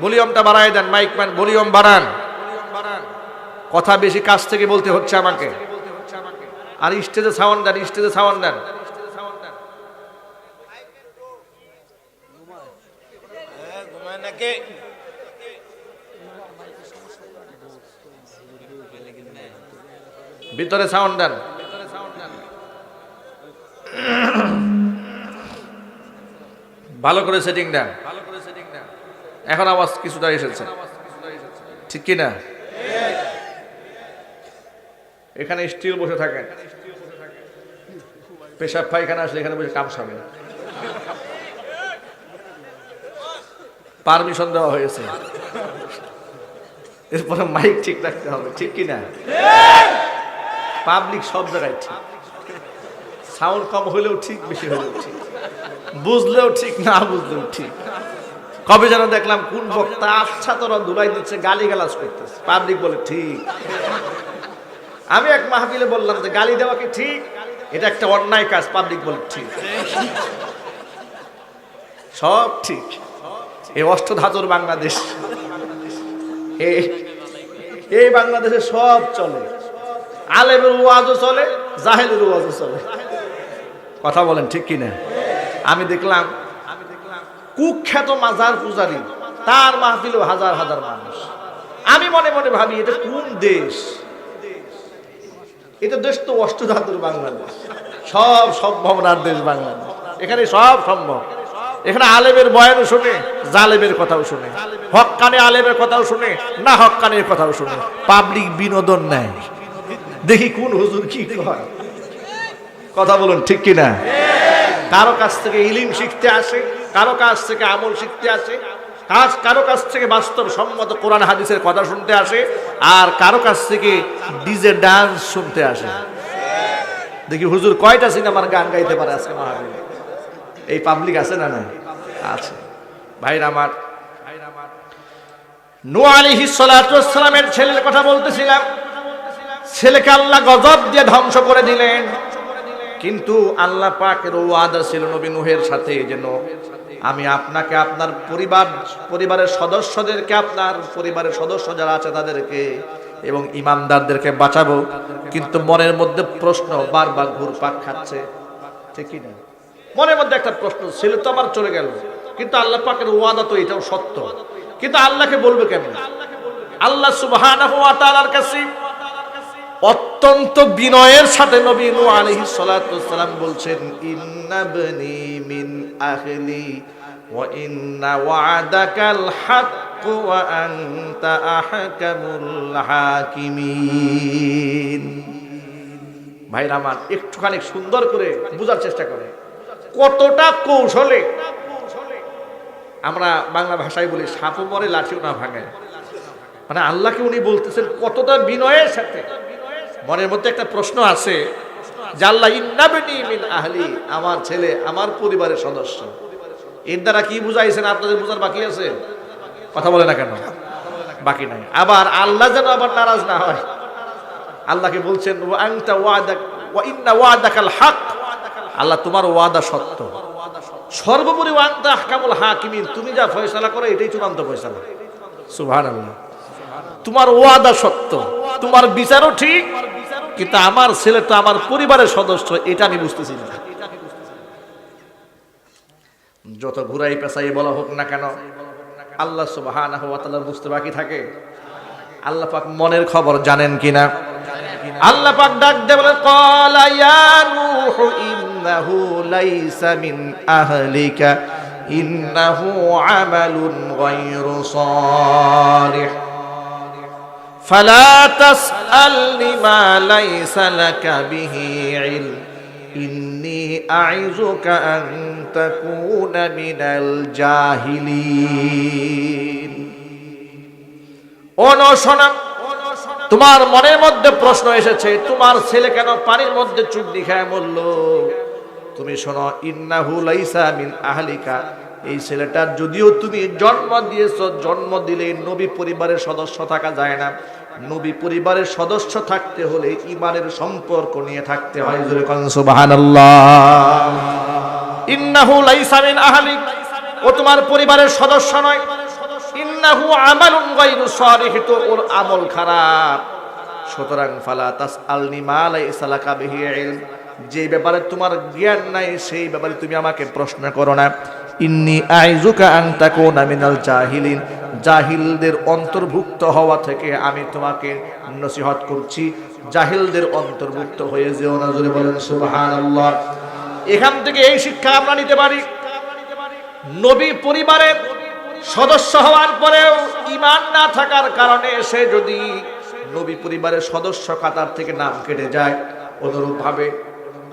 ভলিউমটা বাড়ায় দেন। মাইকম্যান ভলিউম বাড়ান, কথা বেশি কাছ থেকে বলতে হচ্ছে আমাকে। আর স্টেজে সাউন্ড দেন, স্টেজে সাউন্ড দেন। ভিতরে সাউন্ড দেন। ভালো করে সেটিং দেন। এখন আওয়াজ কিছুটা এসেছে, ঠিক কি না? এখানে স্টিল বসে থাকেন, পেশাব পায়খানা আসলে এখানে বসে কামসাবেন। পারমিশন দেওয়া হয়েছে, এরপরে মাইক ঠিক রাখতে হবে, ঠিক কি না? পাবলিক সব জায়গায় ঠিক, সাউন্ড কম হলেও ঠিক, বেশি হলেও ঠিক, বুঝলেও ঠিক, না বুঝলেও ঠিক। কবে যেন দেখলাম কোন বক্তা আচ্ছা তোরা ধুলাই দিচ্ছে, গালি গালাজ করতেছে, পাবলিক বলে ঠিক। আমি এক মাহফিলে বললাম যে গালি দেওয়া কি ঠিক? এটা একটা অন্যায় কাজ, পাবলিক বলে ঠিক। সব ঠিক। এই অষ্টধাতুর বাংলাদেশ, এই বাংলাদেশে সব চলে। আলেমের ওয়াজও চলে, জাহেলের ওয়াজও চলে। কথা বলেন ঠিক কিনা? আমি দেখলাম কুখ্যাত মাজার পূজারী, তার মাহফিলেও হাজার হাজার মানুষ। আমি মনে মনে ভাবি এটা কোন দেশ? এটা দেশ তো অষ্টধাতুর বাংলাদেশ, সব সম্ভাবনার দেশ বাংলাদেশ। এখানে সব সম্ভব। এখানে আলেমের বয়ানও শুনে, জালেমের কথাও শুনে, হক্কানে আলেমের কথাও শুনে, না হক্কানের কথাও শুনে। পাবলিক বিনোদন নেয়, দেখি কোন হুজুর কি হয়। কথা বলুন ঠিক কিনা? কারো কাছ থেকে ইলম শিখতে আসে, কারো কাছ থেকে আমল শিখতে আসে, কারো কাছ থেকে বাস্তব সম্মত কোরআন হাদিসের কথা শুনতে আসে, আর কারো কাছ থেকে ডিজে ডান্স শুনতে আসে। দেখি হুজুর কয়টা সিনেমার গান গাইতে পারে আজকে মাহফিলে। এই পাবলিক আছে না? না আছে। ভাইরা আমার, নূহ আলাইহিস সালাতু ওয়াস সালামের ছেলের কথা বলতেছিলাম। ছেলেকে আল্লাহ গজব দিয়ে ধ্বংস করে দিলেন, কিন্তু আল্লাহ পাকের ওয়াদা ছিল নবী নূহের সাথে, যেন আমি আপনাকে, আপনার পরিবারের সদস্যদেরকে, আপনার পরিবারের সদস্য যারা আছে তাদেরকে এবং ইমানদারদেরকে বাঁচাবো। কিন্তু মনের মধ্যে প্রশ্ন বারবার ঘুরপাক খাচ্ছে, ঠিক কি না? মনের মধ্যে একটা প্রশ্ন, ছেলে তো আমার চলে গেল, কিন্তু আল্লাহ পাকের ওয়াদা তো এটাও সত্য, কিন্তু আল্লাহকে বলবে কেমন? আল্লাহ সুবহানাহু ওয়া তাআলার কাছে অত্যন্ত বিনয়ের সাথে নবী নূহ আলাইহিস সালাতু ওয়াস সালাম বলছেন, ইন্না বনি মিন আহলি ওয়া ইন্না ওয়া'দাকাল হক ওয়া আনতা আহকামুল হাকিমিন। ভাইরা আমার, একটুখানি সুন্দর করে বোঝার চেষ্টা করে, কতটা কৌশলে আমরা বাংলা ভাষায় বলি সাপও মরে লাঠিও না ভাঙে। মানে আল্লাহকে উনি বলতেছেন কতটা বিনয়ের সাথে। মনের মধ্যে একটা প্রশ্ন আছে যে আল্লাহ ইন্না বনি মিন আহলি, আমার ছেলে, আমার পরিবারের সদস্য। এর দ্বারা কি বুঝাইছেন? আপনাদের বুঝার বাকি আছে? কথা বলে না কেন? বাকি নাই। আবার আল্লাহ যেন আবার নারাজ না হয়, আল্লাহকে বলছেন ওয়া আনতা ওয়া ইন্না ওয়া'দাকাল হক, আল্লাহ তোমার ওয়াদা সত্য। সর্বোপরি ওয়া আনতা আহকামুল হাকিমিন, তুমি যা ফয়সালা করো এটাই চূড়ান্ত ফয়সালা। সুবহানাল্লাহ। তোমার ওয়াদা সত্য, তোমার বিচারও ঠিক, কিন্তু আমার ছেলে তো আমার পরিবারের সদস্য, এটা আমি বুঝতেছি না। যত ঘুরাই পেঁচাই বলা হোক না কেন, আল্লাহ সুবহানাহু ওয়া তাআলা বুঝতে বাকি থাকে? আল্লাহ পাক মনের খবর জানেন কিনা? আল্লাহ পাক ডাক দিয়ে বলেন, ক্বালা ইয়া নূহু ইন্নাহু লাইসা মিন আহলিকা ইন্নাহু আমালুন গায়রু সালিহ ফালা তাসআলনি মা লাইসা লাকা বিহি ইলম ইন্নী আইযুকা আন তাকুনা মিনাল জাহিলিন। ও নশোনা, তোমার মনের মধ্যে প্রশ্ন এসেছে, তোমার ছেলে কেন পানির মধ্যে চুবড়ি খায় মরল? তুমি শোনো, ইন্নাহু লাইসা মিন আহলিকা, এই ছেলেটার যদিও তুমি জন্ম দিয়েছো, জন্ম দিলে নবী পরিবারের সদস্য থাকা যায় না। নবী পরিবারের সদস্য থাকতে হলে ঈমানের সম্পর্ক নিয়ে থাকতে হয়। জোরে কোন সুবহানাল্লাহ। ইন্নাহু লাইসা মিন আহলিক, ও তোমার পরিবারের সদস্য নয়। ইন্নাহু আমালুন গায়রু সালিহ, তো ওর আমল খারাপ। সুতরাং ফালা তাসআলনি মা লাইসা লাকা বিহি ইলম, যে ব্যাপারে তোমার জ্ঞান নাই সেই ব্যাপারে তুমি আমাকে প্রশ্ন করো না। ইন্নী আইযুকা আন তাকুনা মিনাল জাহিলিন, জাহিলদের অন্তর্ভুক্ত হওয়া থেকে আমি তোমাকে নসিহত করছি, জাহিলদের অন্তর্ভুক্ত হয়ে যেও না। জোরে বলেন সুবহানাল্লাহ। এখান থেকে এই শিক্ষা আমরা নিতে পারি, নবী পরিবারের সদস্য হওয়ার পরেও ঈমান না থাকার কারণে সে যদি নবী পরিবারের সদস্য কাতার থেকে নাম কেটে যায়, অনুরূপ ভাবে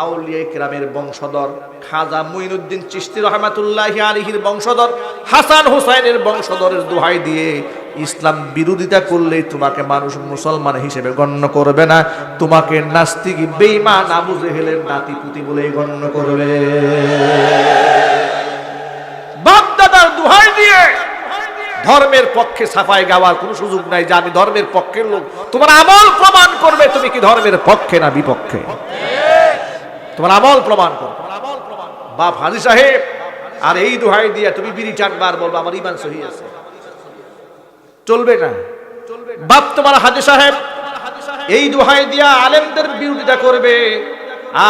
আউলিয়া কিরামের বংশধর খাজা মুঈনুদ্দিন চিশতি রাহমাতুল্লাহি আলাইহির বংশধর হাসান হুসাইনের বংশধরের দোহাই দিয়ে ইসলাম বিরোধিতা করলেই তোমাকে মানুষ মুসলমান হিসেবে গণ্য করবে না, তোমাকে নাস্তিক বেঈমান আবু জেহেলের নাতিপুতি বলেই গণ্য করবে। বাপদাদার দোহাই দিয়ে ধর্মের পক্ষে সাফাই গাওয়ার কোনো সুযোগ নাই যে আমি ধর্মের পক্ষের লোক। তোমার আমল প্রমাণ করবে তুমি কি ধর্মের পক্ষে না বিপক্ষে। তোমার আমল প্রমাণ করো। বাপ হাজী সাহেব আর এই দোহাই দিয়া তুমি বিড়ি চাটবার বলবো আমার ঈমান সহি আছে, চলবে না। বাপ তোমার হাজী সাহেব এই দোহাই দিয়া আলেমদের বিরোধিতা করবে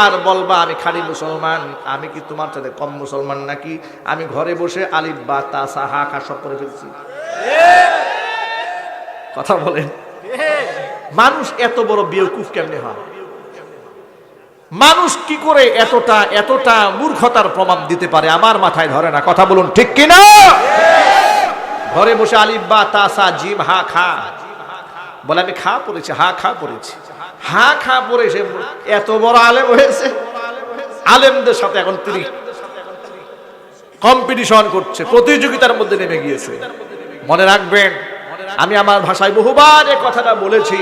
আর বলবা আমি খালি মুসলমান, আমি কি তোমার সাথে কম মুসলমান নাকি? আমি ঘরে বসে আলিফ বা তা সা হা খা সব করে ফেলছি। কথা বলেন, মানুষ এত বড় বেওকুফ কেমনে হয়? মানুষ কি করে এতটা মূর্খতার প্রমাণ দিতে পারে? আমার মাথায় ধরে না। কথা বলুন ঠিক কিনা? ঘরে বসে আলিফ বা তা সা জিম হা খা বলে আমি খা পড়েছি, হা খা পড়েছি, হা খা পড়ে সে এত বড় আলেম হয়েছে। আলেমদের সাথে এখন তিনি কম্পিটিশন করছে, প্রতিযোগিতার মধ্যে নেমে গিয়েছে। মনে রাখবেন, আমি আমার ভাষায় বহুবার এই কথাটা বলেছি,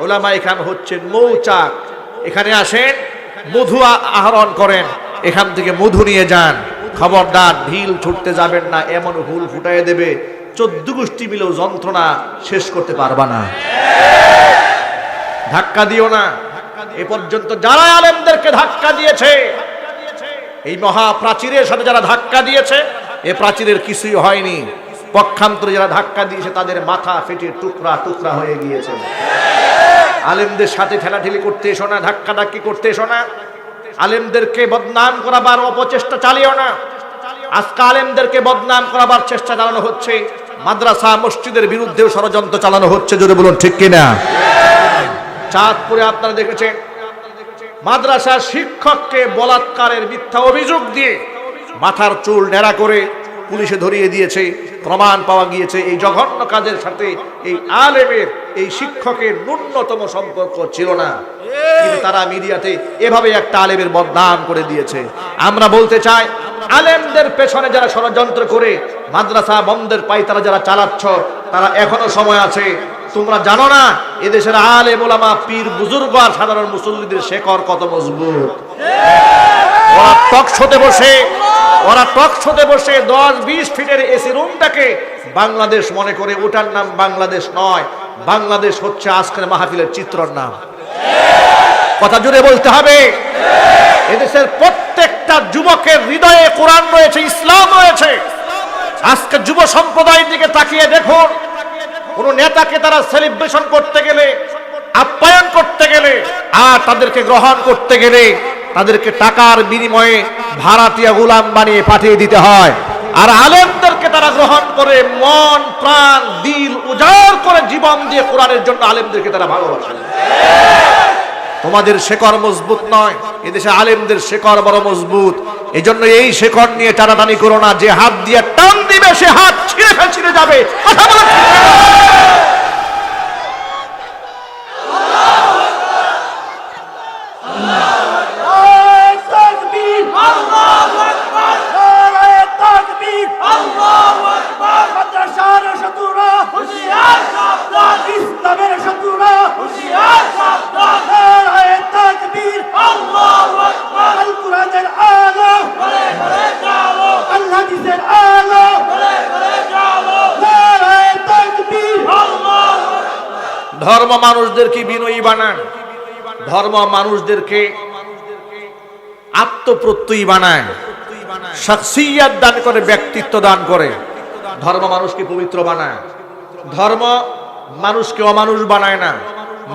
ওলামায়ে কেরাম হচ্ছেন মৌচাক। এখানে আসেন, মধু আহরণ করেন, এখান থেকে মধু নিয়ে যান। খবরদার ঢিল ছুটতে যাবেন না, এমন হুল ফুটাইয়ে দেবে 14 গোষ্ঠী মিলেও যন্ত্রণা শেষ করতে পারবা না। ধাক্কা দিও না। এ পর্যন্ত যারা আলেমদেরকে ধাক্কা দিয়েছে, এই মহা প্রাচীরের সাথে যারা ধাক্কা দিয়েছে, এ প্রাচীরের কিছুই হয়নি। পক্ষান্তরে যারা ধাক্কা দিয়েছে তাদের মাথা ফেটে টুকরা টুকরা হয়ে গিয়েছে। আলেমদের সাথে ঠেলাঠেলি করতে এসো না, ধাক্কা ধাক্কি করতে এসো না। আলেমদেরকে বদনাম করাবার অপচেষ্টা চালিও না। আজকে আলেমদেরকে বদনাম করাবার চেষ্টা চালানো হচ্ছে, মাদ্রাসা মসজিদের বিরুদ্ধেও ষড়যন্ত্র চালানো হচ্ছে। জোরে বলুন ঠিক কিনা? চাঁদপুরে আপনারা দেখেছেন, মাদ্রাসার শিক্ষককে বলাৎকারের মিথ্যা অভিযোগ দিয়ে মাথার চুল ন্যাড়া করে পুলিশে ধরিয়ে দিয়েছে। প্রমাণ পাওয়া গিয়েছে এই জঘন্য কাজের সাথে এই আলেমের, এই শিক্ষকের ন্যূনতম সম্পর্ক ছিল না, কিন্তু তারা মিডিয়াতে এভাবে একটা আলেমের বদনাম করে দিয়েছে। আমরা বলতে চাই, আলেমদের পেছনে যারা ষড়যন্ত্র করে মাদ্রাসা বন্ধের পায়তারা যারা চালাচ্ছ, তারা এখনো সময় আছে। তোমরা জানো না এদেশের আলেম ওলামা পীর বুজুর্গ আর সাধারণ মুসল্লিদের শেকড় কত মজবুত। ওরা টক শোতে বসে 10-20 ফিটের এসি রুমটাকে বাংলাদেশ মনে করে, ওটার নাম বাংলাদেশ নয়। বাংলাদেশ হচ্ছে আজকের মাহফিলের চিত্রর নাম। কথা জুড়ে বলতে হবে। এদেশের প্রত্যেকটা যুবকের হৃদয়ে কোরআন রয়েছে, ইসলাম রয়েছে। আজকে যুব সম্প্রদায়ের দিকে তাকিয়ে দেখুন, কোন নেতাকে তারা সেলিব্রেশন করতে গেলে আপ্যায়ন করতে গেলে আর তাদেরকে গ্রহণ করতে গেলে তাদেরকে টাকার বিনিময়ে ভাড়াটিয়া গোলাম বানিয়ে পাঠিয়ে দিতে হয়। আর আলেমদেরকে তারা গ্রহণ করে মন প্রাণ দিল উজাড় করে জীবন দিয়ে কোরআনের জন্য আলেমদেরকে তারা ভালোবাসে। তোমাদের শেকড় মজবুত নয়, এদেশে আলেমদের শেকড় বড় মজবুত। এই জন্য এই শেকড় নিয়ে টানাটানি করো না। যে হাত দিয়ে টান দিবে সে হাত ছিঁড়ে যাবে। কথা বলো ঠিক না? ধর্ম মানুষদেরকে বিনয়ী বানায়, ধর্ম মানুষদেরকে আত্মপ্রত্যয়ী বানায়, শাখসিয়াত দান করে, ব্যক্তিত্ব দান করে। ধর্ম মানুষকে পবিত্র বানায়। ধর্ম মানুষকে অমানুষ বানায় না,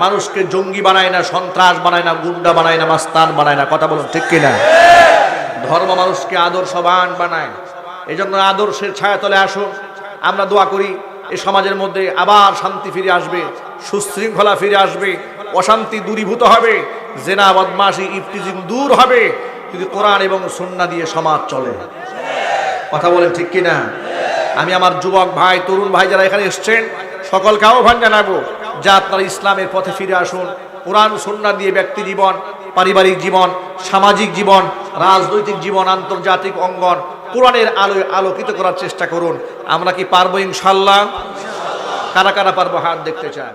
মানুষকে জঙ্গি বানায় না, সন্ত্রাস বানায় না, গুন্ডা বানায় না, মাস্তান বানায় না। কথা বলুন ঠিক কিনা? ধর্ম মানুষকে আদর্শবান বানায়। এই জন্য আদর্শের ছায়াতলে আসুন, আমরা দোয়া করি এই সমাজের মধ্যে আবার শান্তি ফিরে আসবে, সুশৃঙ্খলা ফিরে আসবে, অশান্তি দূরীভূত হবে, জেনা বদমাশি ইফতিজিং দূর হবে যদি কোরআন এবং সুন্নাহ দিয়ে সমাজ চলে। কথা বলেন ঠিক কিনা? আমি আমার যুবক ভাই, তরুণ ভাই যারা এখানে এসছেন সকলকে আহ্বান জানাবো যে আপনারা ইসলামের পথে ফিরে আসুন। কোরআন সুন্নাহ দিয়ে ব্যক্তি জীবন, পারিবারিক জীবন, সামাজিক জীবন, রাজনৈতিক জীবন, আন্তর্জাতিক অঙ্গন কোরআনের আলোয় আলোকিত করার চেষ্টা করুন। আমরা কি পারবো ইনশাআল্লাহ? কারা কারা পারবো হাত দেখতে চান?